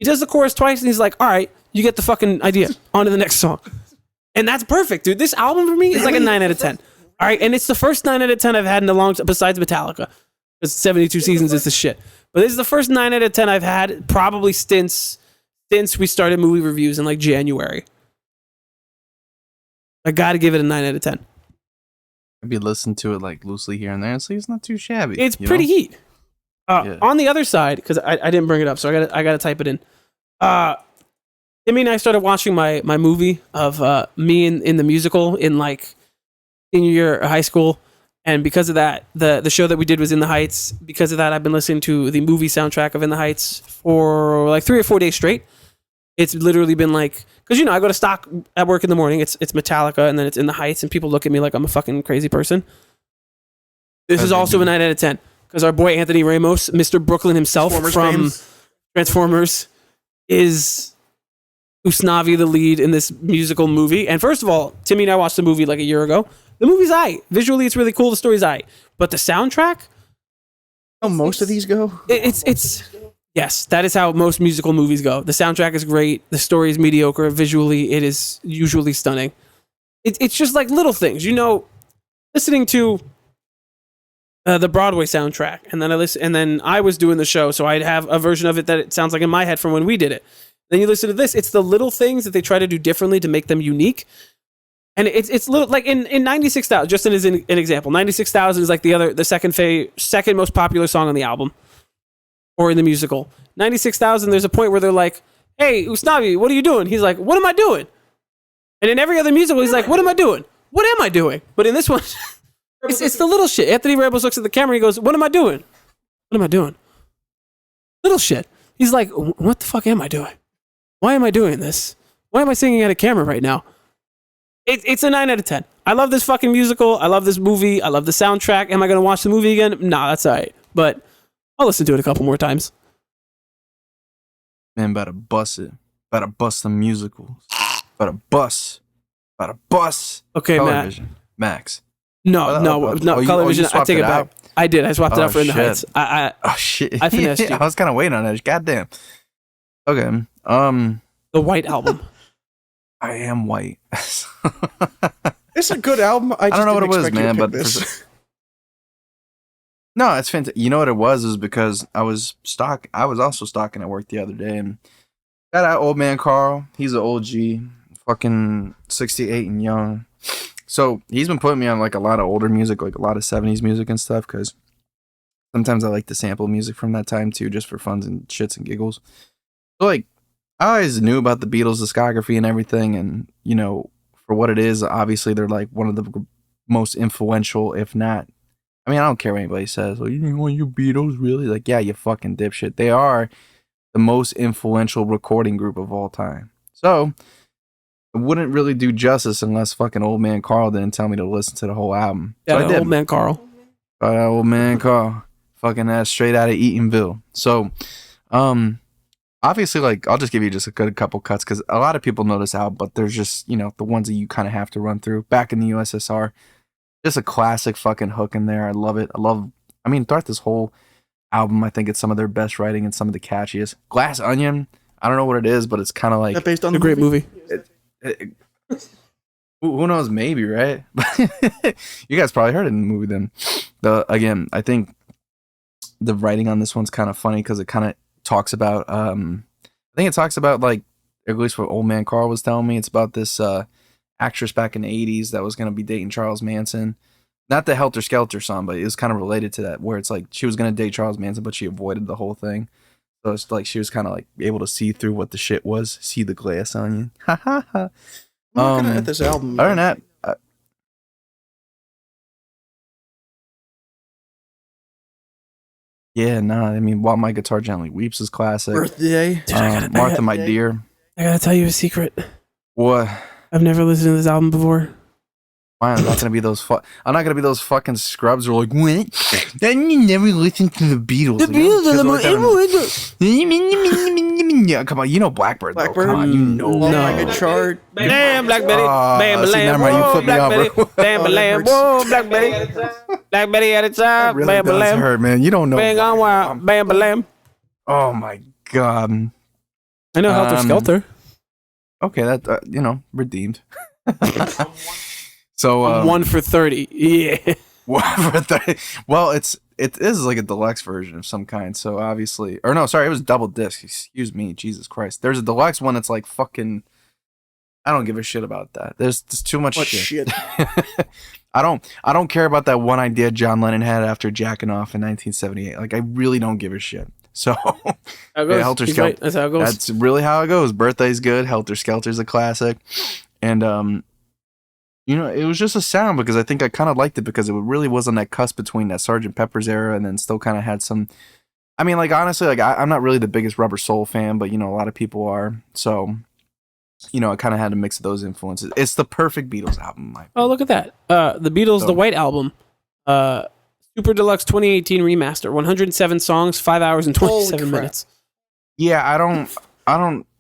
He does the chorus twice, and he's like, all right, you get the fucking idea. On to the next song. And that's perfect, dude. This album for me is like a 9 out of 10. All right, and it's the first 9 out of 10 I've had in a long time, besides Metallica. Because 72 seasons is the shit. But this is the first 9 out of 10 I've had probably since we started movie reviews in like January. I got to give it a 9 out of 10. Maybe listen to it like loosely here and there, and see it's not too shabby. It's pretty heat. On the other side, because I didn't bring it up, so I gotta type it in. Timmy and I started watching my movie of me in the musical in like senior year of high school, and because of that, the show that we did was In the Heights. Because of that, I've been listening to the movie soundtrack of In the Heights for like 3 or 4 days straight. It's literally been like, because I go to stock at work in the morning. It's Metallica, and then it's In the Heights, and people look at me like I'm a fucking crazy person. This is also a 9 out of 10 because our boy Anthony Ramos, Mr. Brooklyn himself from Transformers, is Usnavi the lead in this musical movie. And first of all, Timmy and I watched the movie like a year ago. The movie's aight. Visually, it's really cool. The story's aight. But the soundtrack? How most of these go? It's yes, that is how most musical movies go. The soundtrack is great. The story is mediocre. Visually, it is usually stunning. It's just like little things. Listening to the Broadway soundtrack, and then I was doing the show, so I'd have a version of it that it sounds like in my head from when we did it. Then you listen to this; it's the little things that they try to do differently to make them unique. And it's little like in 96,000, just as an example, 96,000 is like the second most popular song on the album or in the musical. 96,000, there's a point where they're like, "Hey, Usnavi, what are you doing?" He's like, "What am I doing?" And in every other musical, he's like, "What am I doing? What am I doing?" But in this one. It's the little shit. Anthony Ramos looks at the camera and he goes, "What am I doing? What am I doing?" Little shit. He's like, "What the fuck am I doing? Why am I doing this? Why am I singing at a camera right now?" It's a 9 out of 10. I love this fucking musical. I love this movie. I love the soundtrack. Am I going to watch the movie again? Nah, that's all right. But I'll listen to it a couple more times. Man, about to bust it. About to bust the musicals. About to bust. About to bust. Okay, Television. Max. No, Colorvision. I take it back. I did. I swapped it out for In the Heights. Oh shit! I finessed you. I was kind of waiting on it. Goddamn. Okay. The White Album. I am white. It's a good album. I don't know what it was, man, but no, it's fantastic. You know what it was? Is because I was also stocking at work the other day, and got out old man Carl. He's an OG, fucking 68 and young. So he's been putting me on like a lot of older music, like a lot of 70s music and stuff, because sometimes I like to sample music from that time too, just for funs and shits and giggles. So like, I always knew about the Beatles' discography and everything, and for what it is, obviously they're like one of the most influential, if not. I mean, I don't care what anybody says. Well, you want you Beatles really? Like, yeah, you fucking dipshit. They are the most influential recording group of all time. So it wouldn't really do justice unless fucking old man Carl didn't tell me to listen to the whole album. Yeah, So I did. old man Carl. Old man Carl. Fucking ass straight out of Eatonville. So, obviously, like, I'll just give you just a good couple cuts because a lot of people know this album, but there's just, the ones that you kind of have to run through. Back in the USSR, just a classic fucking hook in there. I love it. Throughout this whole album, I think it's some of their best writing and some of the catchiest. Glass Onion, I don't know what it is, but it's kind of like... Is that based on a great movie? Who knows? Maybe, right? You guys probably heard it in the movie then. Again, I think the writing on this one's kind of funny because it kind of talks about... I think it talks about, like, at least what old man Carl was telling me, it's about this actress back in the 80s that was going to be dating Charles Manson. Not the Helter Skelter song, but it was kind of related to that, where it's like she was going to date Charles Manson, but she avoided the whole thing. So it's like she was kind of like able to see through what the shit was, see the glass onion. Ha ha ha. I'm looking at this album. Other than that, While My Guitar Gently Weeps is classic. Birthday. Dude, Martha, My Dear. I gotta tell you a secret. What? I've never listened to this album before. Fine, I'm not gonna be those. I'm not gonna be those fucking scrubs who are like, what? Then you never listened to the Beatles. The Beatles are the most. Yeah, come on, Blackbird. Blackbird? Though. Come on, you know. Love No. My Good Chart. Damn, Black Betty. Bam, see, lamb. never mind, you Whoa, flipped me Black off, Betty. bro. Bam, lamb. Whoa, Black Betty. Black Betty at a time. It really Bam, does lamb. hurt, man. You don't know. Bang on wild. Bam, lamb. Oh my god. I know Helter Skelter. Okay, that redeemed. So 1 for 30. Yeah. 1 for 30. Well, it is like a deluxe version of some kind. So obviously, or no, sorry, it was double disc. Excuse me, Jesus Christ. There's a deluxe one that's like fucking. I don't give a shit about that. There's too much shit. I don't care about that one idea John Lennon had after jacking off in 1978. Like, I really don't give a shit. So yeah, Helter Skelter. Right. That's how it goes. That's really how it goes. Birthday's good. Helter Skelter's a classic, and it was just a sound because I think I kind of liked it because it really was on that cusp between that Sgt. Pepper's era and then still kind of had some. I mean, like, honestly, like I'm not really the biggest Rubber Soul fan, but a lot of people are. So. I kind of had a mix of those influences. It's the perfect Beatles album. Oh, look at that. The Beatles, the White Album. Super Deluxe 2018 Remaster. 107 songs, 5 hours and 27 minutes. Yeah, I don't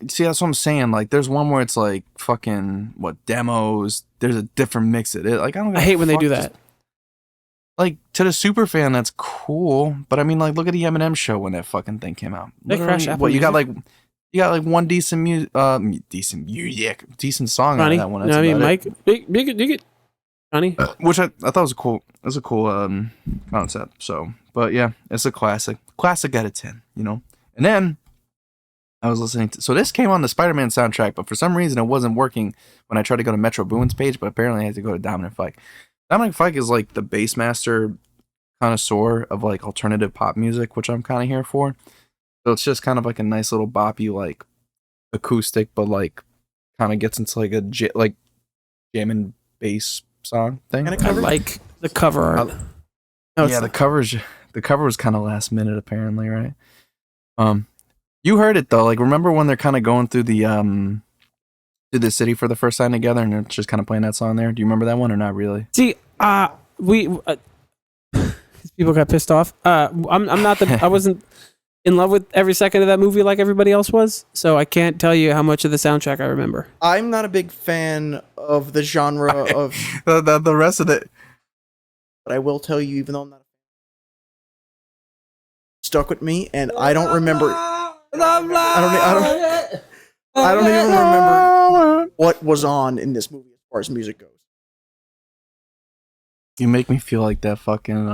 see, that's what I'm saying. Like, there's one where it's like fucking demos. There's a different mix of it. Like, I hate when they do that. Like, to the super fan, that's cool. But I mean, like, look at the Eminem show when that fucking thing came out. They crash Apple Music. You got like one decent song Johnny, on that one. That's Mike, big, Johnny, which I thought was cool. It was a cool concept. So, but yeah, it's a classic out of 10. And then I was listening to. So this came on the Spider-Man soundtrack, but for some reason it wasn't working when I tried to go to Metro Boomin's page. But apparently I had to go to Dominic Fike. Dominic Fike is like the bass master connoisseur of like alternative pop music, which I'm kind of here for. So it's just kind of like a nice little boppy, like acoustic, but like kind of gets into like a jam and bass song thing. I like the cover art. The cover was kind of last minute apparently, right? You heard it though. Like, remember when they're kind of going through the city for the first time together, and they're just kind of playing that song there? Do you remember that one or not really? See, people got pissed off. I'm not I wasn't in love with every second of that movie like everybody else was, so I can't tell you how much of the soundtrack I remember. I'm not a big fan of the genre of the rest of it, but I will tell you, even though I'm not a fan, stuck with me, and I don't remember. I don't even remember what was on in this movie as far as music goes. You make me feel like that fucking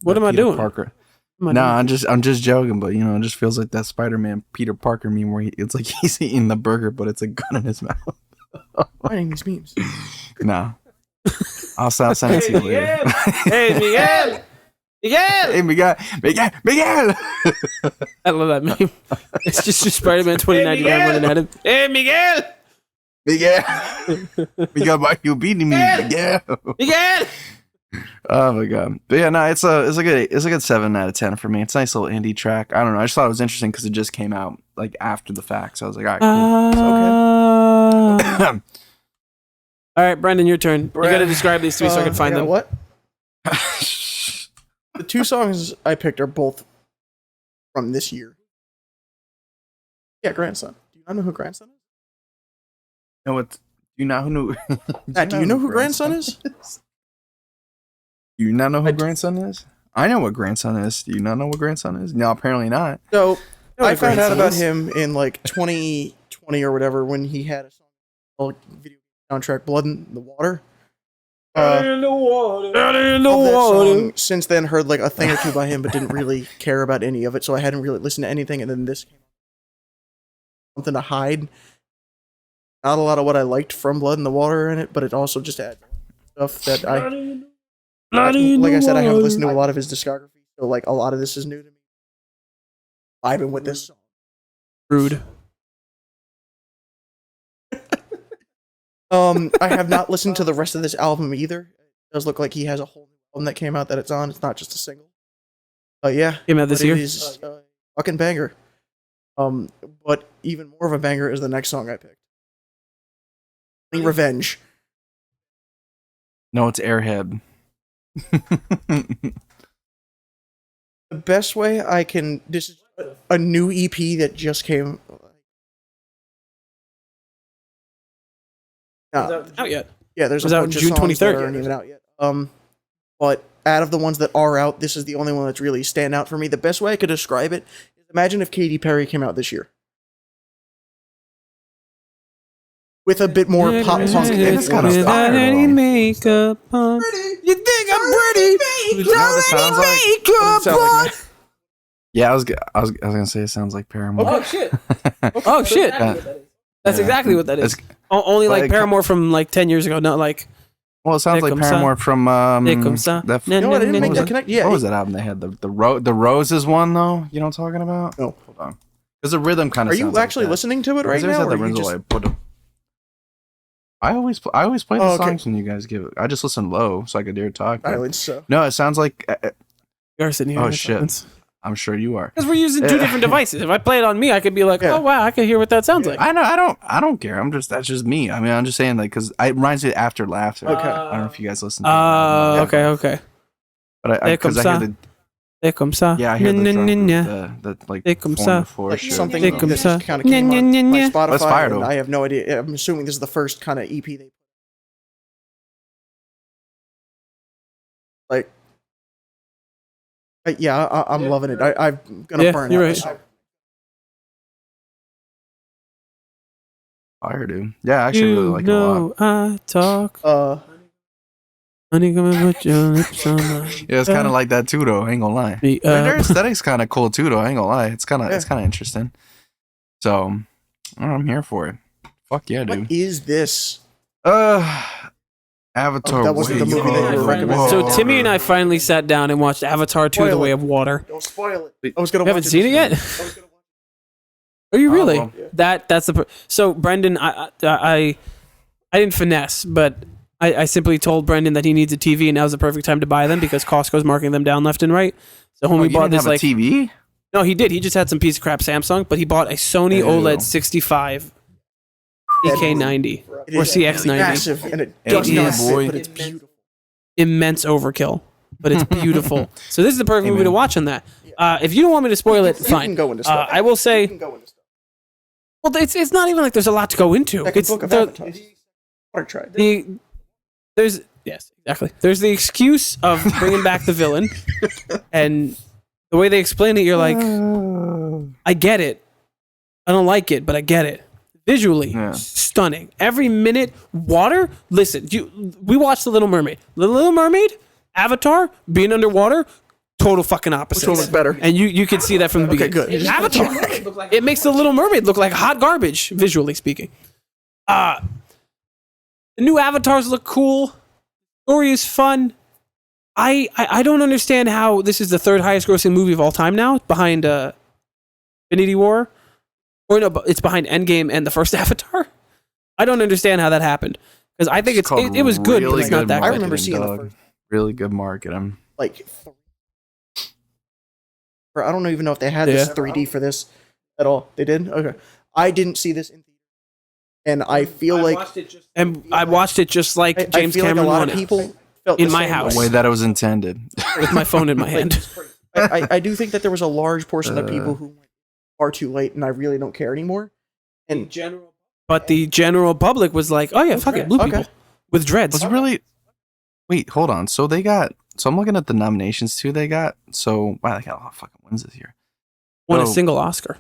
What am I doing? Parker. I'm just joking, but it just feels like that Spider-Man Peter Parker meme where it's like he's eating the burger, but it's a gun in his mouth. Finding these memes. No, I'll send it to you later. Hey Miguel, Hey Miguel. I love that meme. It's just Spider-Man 2099 running at him. Hey Miguel, why you beating me, Miguel? Oh my god! But yeah, no, it's a good 7 out of 10 for me. It's a nice little indie track. I don't know. I just thought it was interesting because it just came out like after the fact. So I was like, all right, cool. It's okay. All right, Brendan, your turn. You got to describe these to me so I can find them. What? The 2 songs I picked are both from this year. Yeah, Grandson. Do you not know who Grandson is? No, what? Do you not know? Do you know who Grandson is? Do you not know who Grandson is? I know what Grandson is. Do you not know what Grandson is? No, apparently not. So I found out about him in like 2020 or whatever when he had a song video soundtrack, Blood in the Water. Blood in the water. Since then, heard like a thing or two by him, but didn't really care about any of it. So I hadn't really listened to anything. And then this came out. Something to hide. Not a lot of what I liked from Blood in the Water in it, but it also just had stuff that like I said, I haven't listened to a lot of his discography, so like a lot of this is new to me. I've been with this song. Rude. I have not listened to the rest of this album either. It does look like he has a whole new album that came out that it's on. It's not just a single. Yeah. Came out this year? It is a fucking banger. But even more of a banger is the next song I picked. Revenge. No, it's Airhead. The best way I can... This is a new EP that just came... Out yet? Yeah, there's a out bunch of June songs that 23rd. aren't even out yet. But out of the ones that are out, this is the only one that's really stand out for me. The best way I could describe it is imagine if Katy Perry came out this year. with a bit more pop punk It's kinda influence. Without any style. makeup on. You think I'm pretty? You know what it sounds like? Doesn't sound like that. Yeah, I was gonna say it sounds like Paramore. Oh shit! Oh shit! That's exactly what that is. Only but like Paramore from like 10 years ago, not like. Well, it sounds like Comme ça. Paramore from that. You know what? I didn't make that connect. Yeah. What was that album they had? The Roses one though. You know what I'm talking about? No. Hold on. Because the rhythm kind of. Are you actually listening to it right now? Or you just... I always play the Oh, okay. songs when you guys give it. I just listen low so I could dare talk. but- Silence. So. No, it sounds like. You are sitting here. Oh shit! I'm sure you are. Because we're using two different devices. If I play it on me, I could be like, Yeah. oh wow, I can hear what that sounds like. I know. I don't care. That's just me. I mean, I'm just saying like because it reminds me of After Laughter. Okay. I don't know if you guys listen. to it. Okay. But because I hear the C'est comme ça. yeah I hear the drum group, the like C'est comme ça. 4 to 4 Like shit. something Like that ça. just kind of came on my Spotify. That's fire, and though. I have no idea. I'm assuming this is the first kind of EP they like. Yeah, I'm loving it. I'm gonna Yeah, burn you're out right. this album. Fire, dude. Yeah, I actually really like it a lot. I talk. Honey, come and put your lips on mine. Yeah, it's kind of like that too, though. I ain't gonna lie. Me Their up. aesthetic's kind of cool too, though. I ain't gonna lie. It's kind of Yeah. interesting. So, I'm here for it. Fuck yeah, dude. What is this? Avatar. Oh, that wasn't the Way movie that you were Harder. recommending. So Timmy and I finally sat down and watched Avatar 2: The Spoil Way it. of Water. Don't spoil it. I was gonna. You haven't watch seen it yet? I was gonna watch Are you really? well. That's the. So Brendan, I didn't finesse, but I simply told Brendan that he needs a TV, and now's the perfect time to buy them because Costco's marking them down left and right. So when Oh, we you bought didn't this, have a like, TV? no, he did. He just had some piece of crap Samsung, but he bought a Sony Ew. OLED 65 EK90 It or is CX90. massive, and it It does not is. sit, but it's beautiful. Immense overkill, but it's beautiful. So this is the perfect movie Amen. to watch on that. If you don't want me to spoil it, You fine. can go into stuff. I will You say, can go into stuff. well, it's not even like there's a lot to go into. Second It's book of the, Avatar. Or try. there's yes, exactly. There's the excuse of bringing back the villain, and the way they explain it, you're like, I get it. I don't like it, but I get it. Visually, Yeah. stunning. Every minute, water. Listen, we watched The Little Mermaid. The Little Mermaid, Avatar, being underwater, total fucking opposite. Which one was better? And you can see that from the Okay, beginning. good. Avatar, it makes The Little Mermaid look like hot garbage, visually speaking. The new avatars look cool. Story is fun. I don't understand how this is the third highest grossing movie of all time now, behind Infinity War. Or no, it's behind Endgame and the first Avatar. I don't understand how that happened. Because I think called it was good, but really it's not good that I good. remember marketing, seeing the dog. first- Really good marketing. Like, I don't even know if they had this Yeah. 3D for this at all. They did? Okay. I didn't see this in theater. And I feel like I watched it just like I James feel Cameron like a lot wanted, of people felt in the my same house. The way that it was intended. with my phone in my hand. I do think that there was a large portion of people who are too late, and I really don't care anymore. And But the general public was like, "Oh yeah, fuck it, blue Okay. people with dreads." Was it really? Wait, hold on. So they got. So I'm looking at the nominations too. They got. So wow, they got a lot of fucking wins this year. Won a So- single Oscar.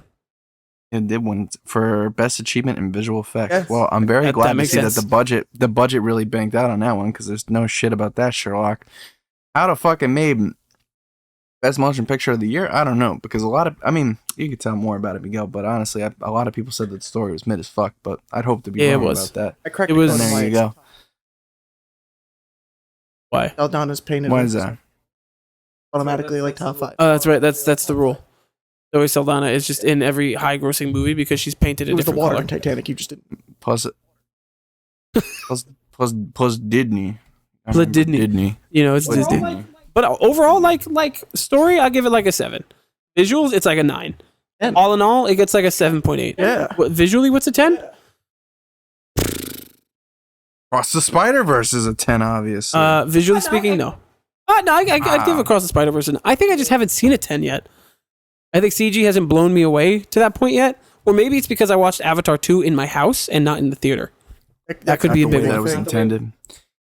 It did win for best achievement in visual effects. Yes. Well, I'm very That glad to makes see sense. that the budget really banked out on that one because there's no shit about that Sherlock. How to fucking made best motion picture of the year? I don't know because I mean, you could tell more about it, Miguel. But honestly, a lot of people said that the story was mid as fuck. But I'd hope to be Yeah, it wrong was. about that. I cracked It the was- code And on there my you go. Why? Aldana's painted Why is that? automatically like top 5. Oh, that's right. That's the rule. Zoe Saldana is just in every high-grossing movie because she's painted a It was the different water color. in Titanic. You just didn't. Plus Disney. Plus Disney. Disney. You know, it's Plus Disney. But overall, like story, I give it like a 7. Visuals, it's like a 9. 10. All in all, it gets like a 7.8. Yeah. Visually, what's a 10? Cross the Spider-Verse is a 10, obviously. Visually speaking, no. No, I'd give Across the Spider-Verse I think I just haven't seen a 10 yet. I think CG hasn't blown me away to that point yet. Or maybe it's because I watched Avatar 2 in my house and not in the theater. That could Not be a the big way one. that was intended.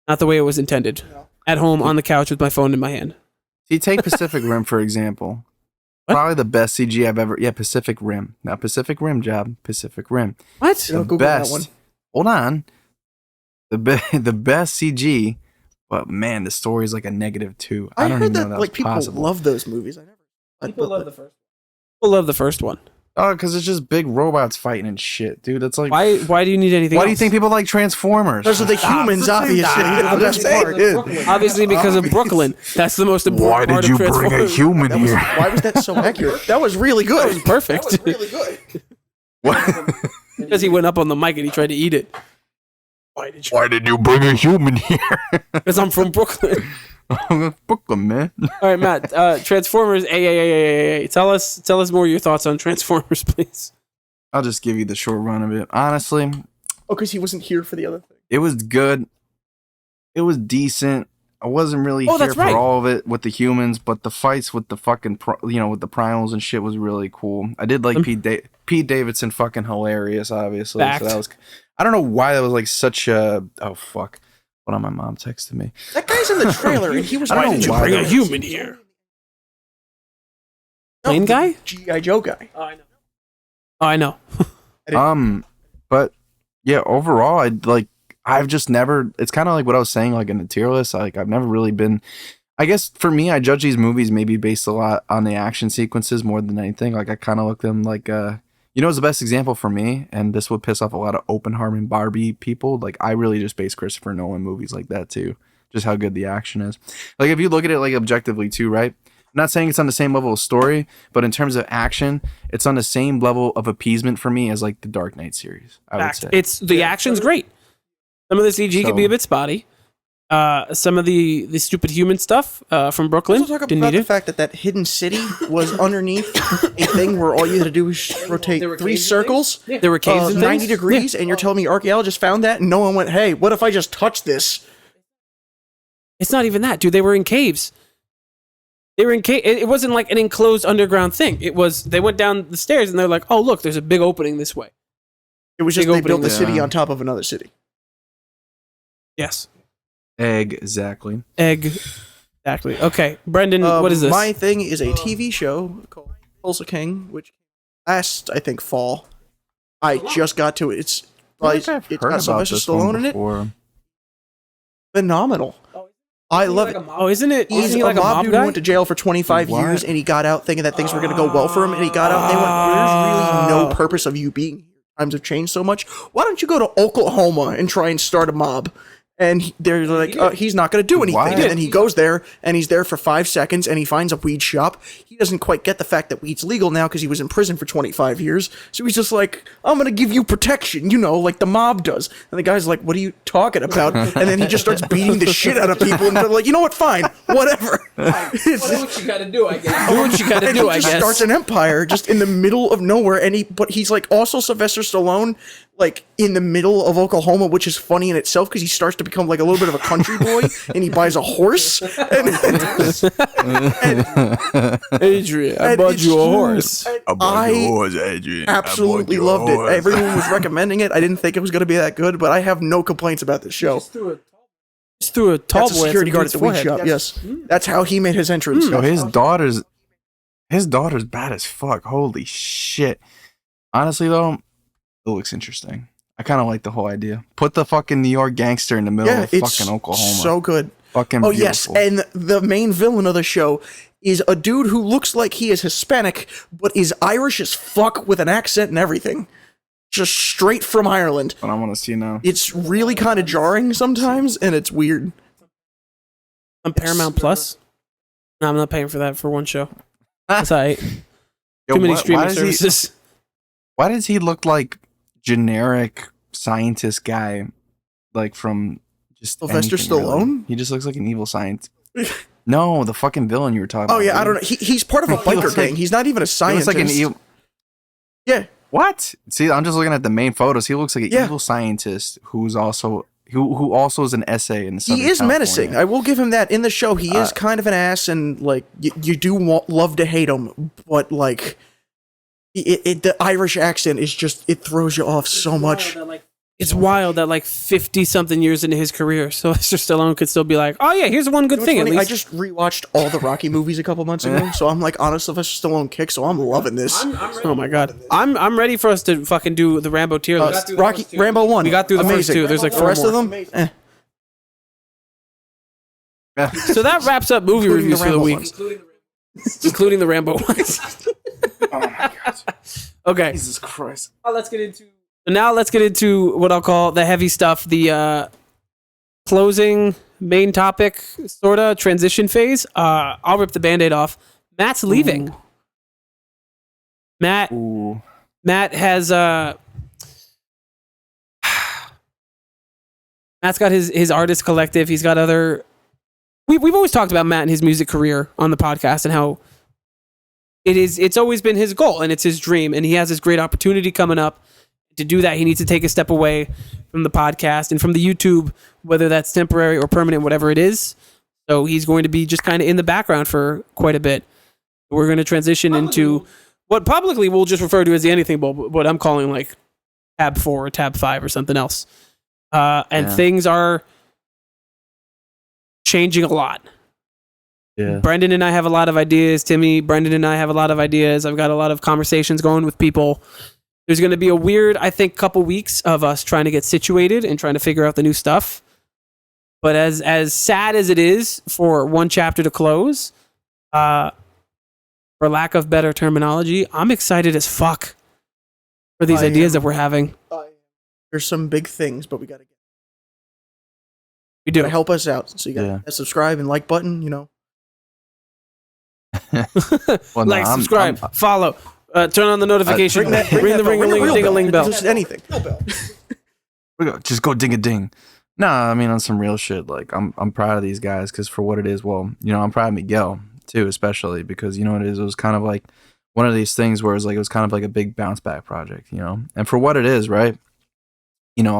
Not the way it was intended. At home on the couch with my phone in my hand. See, take Pacific Rim, for example. What? Probably the best CG I've ever... Yeah, Pacific Rim. Not Pacific Rim job. Pacific Rim. What? You know, The Google that one. best hold on, the best CG, but man, the story is like a -2. I don't heard even know that that like was people possible. love those movies. People love the first. People love the first one. Oh, because it's just big robots fighting and shit, dude. It's like Why do you need anything? Why else? do you think people like Transformers? Those are the humans, obviously. I'm The just best part. saying. Obviously, because of Brooklyn. That's the most important Why part did you of bring a Transformers. human That was, here? why was that so accurate? That was really good. That was perfect. That was really good. What? Because he went up on the mic and he tried to eat it. Why did you bring a human here? Because I'm from Brooklyn. Brooklyn, man. All right, Matt. Transformers. Tell us more of your thoughts on Transformers, please. I'll just give you the short run of it. Honestly, Oh, because he wasn't here for the other thing. it was good. It was decent. I wasn't really Oh, here that's for right. all of it with the humans, but the fights with the fucking, with the primals and shit was really cool. I did like Pete Davidson, fucking hilarious, obviously. Fact. So that was. I don't know why that was like such a. Oh fuck! Hold on, my mom texted me. That guy's in the trailer, and he was. I don't Why know did you why bring that a was- human here? No, Plane the guy? G.I. Joe guy. Oh, I know. But yeah, overall, I've just never. It's kind of like what I was saying, like in the tier list. Like I've never really been. I guess for me, I judge these movies maybe based a lot on the action sequences more than anything. Like I kind of look at them like, it's the best example for me, and this would piss off a lot of Oppenheimer and Barbie people. Like I really just base Christopher Nolan movies like that too, just how good the action is. Like if you look at it like objectively too, right? I'm not saying it's on the same level of story, but in terms of action, it's on the same level of appeasement for me as like the Dark Knight series. I would say It's the action's great. Some of the CG can be a bit spotty. Some of the stupid human stuff from Brooklyn Also talk didn't about need the it. fact that hidden city was underneath a thing where all you had to do was rotate 3 circles, There were caves and 90 things. degrees, and you're telling me archaeologists found that, and no one went, "Hey, what if I just touch this?" It's not even that, dude. They were in caves. They were in cave. It wasn't like an enclosed underground thing. It was they went down the stairs and they're like, "Oh, look, there's a big opening this way." It was just Big they built opening the there. city on top of another city. Yes. exactly. Exactly. Okay, Brendan, what is this? My thing is a TV show called Tulsa King, which last, I think, fall. I just got to it. It's I've heard got about Sylvester this one Stallone in it. before. Phenomenal. I love it. Oh, isn't it? He's Isn't he a like a mob mob dude who guy? went to jail for 25 What? years, and he got out thinking that things were going to go well for him, and he got out, and they went, "There's really no purpose of you being here. Times have changed so much. Why don't you go to Oklahoma and try and start a mob?" And they're like, he's not going to do anything. Why? And then he goes there, and he's there for 5 seconds, and he finds a weed shop. He doesn't quite get the fact that weed's legal now because he was in prison for 25 years. So he's just like, "I'm going to give you protection, like the mob does." And the guy's like, "What are you talking about?" And then he just starts beating the shit out of people, and they're like, "You know what? Fine. Whatever." What you gotta do, I guess. Do what you gotta And do, he I just guess. starts an empire just in the middle of nowhere, but he's like also Sylvester Stallone, like in the middle of Oklahoma, which is funny in itself because he starts to become like a little bit of a country boy, and he buys a horse. And Adrian, I and bought it's you a huge. horse. And I absolutely loved it. Everyone was recommending it. I didn't think it was going to be that good, but I have no complaints about the show. Just threw a tall That's a boy security at guard at some the weed dude's shop. forehead. Yes, that's how he made his entrance. Yo, his daughter's bad as fuck. Holy shit. Honestly though, it looks interesting. I kind of like the whole idea. Put the fucking New York gangster in the middle Yeah, of it's fucking Oklahoma. so good. fucking Oh beautiful. yes, and the main villain of the show is a dude who looks like he is Hispanic, but is Irish as fuck with an accent and everything. Just straight from Ireland. But I want to see now. It's really kind of jarring sometimes, and it's weird. On Paramount Plus? No, I'm not paying for that for one show. That's all right. Yo, Too many why streaming does services. Why does he look like generic scientist guy, like from just Sylvester anything, really? Stallone? He just looks like an evil scientist. No, the fucking villain you were talking about. Oh yeah, I dude. don't know. He's part of a He biker looks gang. like- He's not even a He scientist. looks like an evil. Yeah, What? See, I'm just looking at the main photos. He looks like an Yeah. evil scientist who's also who also is an essay in the he is menacing. I will give him that. In the show, he is kind of an ass, and like you do love to hate him, but like the Irish accent is just it throws you off so much. He's It's wild that like 50 something years into his career, Sylvester Stallone could still be like, oh yeah, here's one good thing. At least I just rewatched all the Rocky movies a couple months ago, so I'm like on a Sylvester Stallone kick, so I'm loving this. Oh my god, I'm ready for us to fucking do the Rambo tier list. Rambo 1. We got through the first two. There's like the four rest more. of them. So that wraps up movie Including reviews the for the Rambo week, ones. including the Rambo ones. Oh my god. Okay, Jesus Christ. now let's get into what I'll call the heavy stuff, the closing main topic, sorta transition phase. I'll rip the Band-Aid off. Matt's leaving. Ooh. Matt has Matt's got his artist collective. He's got other. We've always talked about Matt and his music career on the podcast and how it's always been his goal and it's his dream, and he has this great opportunity coming up. To do that, he needs to take a step away from the podcast and from the YouTube, whether that's temporary or permanent, whatever it is. So he's going to be just kind of in the background for quite a bit. We're going to transition into what publicly we'll just refer to as the Anything Bowl, what I'm calling like tab 4 or tab 5 or something else. Things are changing a lot. Yeah. Brendan and I have a lot of ideas. Brendan and I have a lot of ideas. I've got a lot of conversations going with people. There's going to be a weird, I think, couple weeks of us trying to get situated and trying to figure out the new stuff. But as sad as it is for one chapter to close, for lack of better terminology, I'm excited as fuck for these ideas that we're having. There's some big things, but we gotta We do. help us out. So you got to subscribe and like button. You know. Well, Like, subscribe, follow, turn on the notification, ring the ring-a-ling-a-ding-a-ling bell. Just anything. Just go ding a ding. Nah, I mean, on some real shit. Like, I'm proud of these guys because for what it is, well, you know, I'm proud of Miguel too, especially because you know what it is. It was kind of like one of these things where it was kind of like a big bounce back project, you know. And for what it is, right? You know,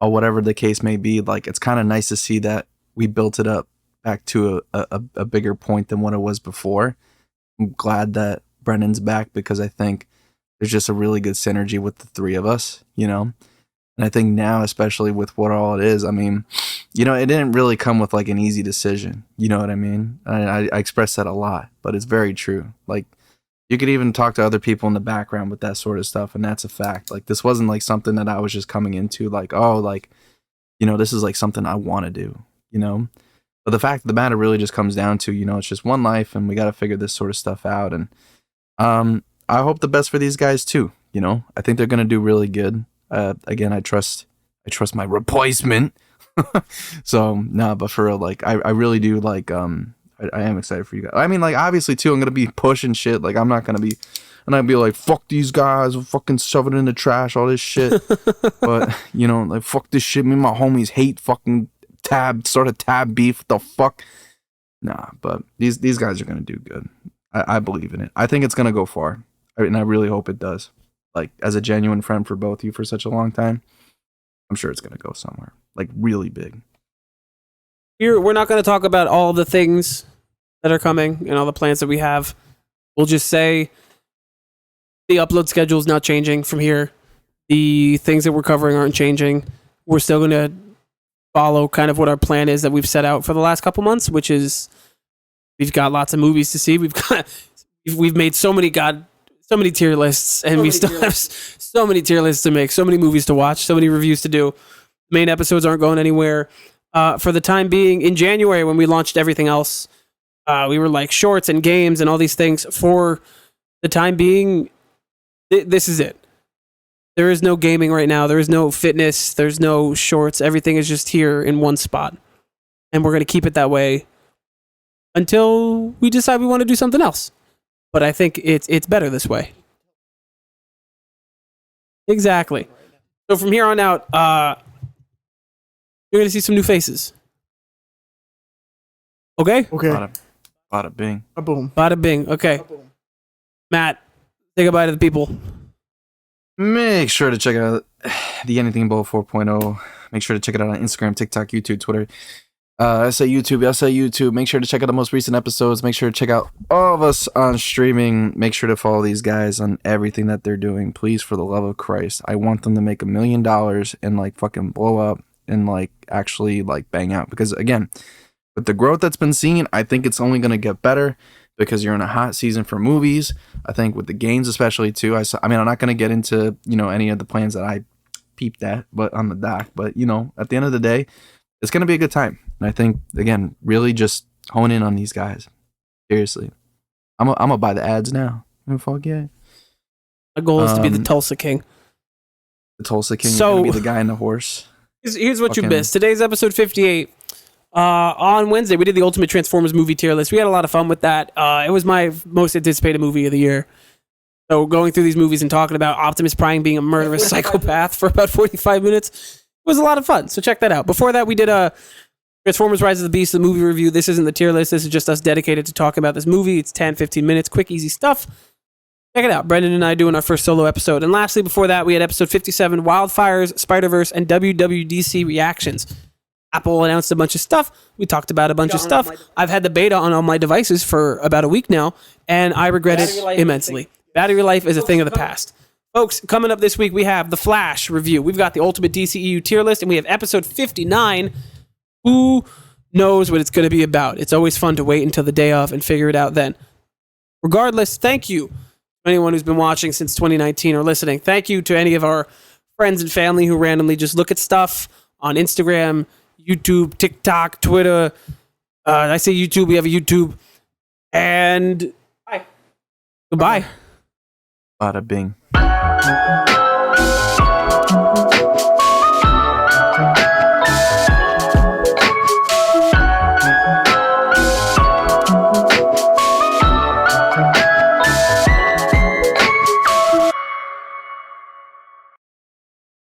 all whatever the case may be, like it's kind of nice to see that we built it up back to a bigger point than what it was before. I'm glad that Brendan's back because I think there's just a really good synergy with the three of us, you know. And I think now, especially with what all it is, I mean, you know, it didn't really come with like an easy decision. You know what I mean? I express that a lot, but it's very true. Like, you could even talk to other people in the background with that sort of stuff, and that's a fact. Like, this wasn't like something that I was just coming into, like, oh, like, you know, this is like something I want to do, you know? But the fact of the matter really just comes down to, you know, it's just one life, and we got to figure this sort of stuff out. And I hope the best for these guys too. You know, I think they're gonna do really good. Again, I trust my replacement. So no, but for real, like I really do like I am excited for you guys. I mean, like obviously too, I'm gonna be pushing shit. Like I'm not gonna be like fuck these guys, fucking shove it in the trash, all this shit. But you know, like fuck this shit. Me and my homies hate fucking sort of tab beef. What the fuck? Nah, but these guys are gonna do good. I believe in it. I think it's gonna go far, and I really hope it does. Like, as a genuine friend for both of you for such a long time, I'm sure it's gonna go somewhere like really big. We're not going to talk about all the things that are coming and all the plans that we have. We'll just say the upload schedule is not changing from here. The things that we're covering aren't changing. We're still going to follow kind of what our plan is that we've set out for the last couple months, which is we've got lots of movies to see. We've made so many tier lists, and we still have so many tier lists to make, so many movies to watch, so many reviews to do. Main episodes aren't going anywhere. For the time being, in January when we launched everything else, we were like shorts and games and all these things. For the time being, this is it. There is no gaming right now. There is no fitness. There's no shorts. Everything is just here in one spot. And we're going to keep it that way until we decide we want to do something else. But I think it's better this way. Exactly. So from here on out, you're going to see some new faces. Okay? Okay. Bada bing. Boom. Bada bing. Okay. Matt, say goodbye to the people. Make sure to check out the Anything Bowl 4.0. Make sure to check it out on Instagram, TikTok, YouTube, Twitter. I say YouTube. Make sure to check out the most recent episodes. Make sure to check out all of us on streaming. Make sure to follow these guys on everything that they're doing. Please, for the love of Christ. I want them to make $1 million and like fucking blow up and like actually like bang out. Because again, with the growth that's been seen, I think it's only going to get better because you're in a hot season for movies. I think with the games especially too. I mean, I'm not going to get into, any of the plans that I peeped at but on the dock. But, at the end of the day, it's going to be a good time. And I think, again, really just hone in on these guys. Seriously. I'm going to buy the ads now. Fuck yeah. My goal is to be the Tulsa King. The Tulsa King is going to be the guy in the horse. Here's what you missed. Today's episode 58. On Wednesday, we did the Ultimate Transformers movie tier list. We had a lot of fun with that. It was my most anticipated movie of the year. So going through these movies and talking about Optimus Prime being a murderous psychopath for about 45 minutes was a lot of fun. So check that out. Before that, we did a Transformers Rise of the Beast, the movie review. This isn't the tier list. This is just us dedicated to talking about this movie. It's 10, 15 minutes, quick, easy stuff. Check it out. Brendan and I doing our first solo episode. And lastly, before that, we had episode 57, Wildfires, Spider-Verse, and WWDC reactions. Apple announced a bunch of stuff. We talked about a bunch of stuff. I've had the beta on all my devices for about a week now, and I regret it immensely. Battery life is a thing of the past. Folks, coming up this week, we have the Flash review. We've got the Ultimate DCEU tier list, and we have episode 59. Who knows what it's going to be about? It's always fun to wait until the day of and figure it out then. Regardless, thank you to anyone who's been watching since 2019 or listening. Thank you to any of our friends and family who randomly just look at stuff on Instagram, YouTube, TikTok, Twitter. I say YouTube, we have a YouTube. And goodbye. Bada bing.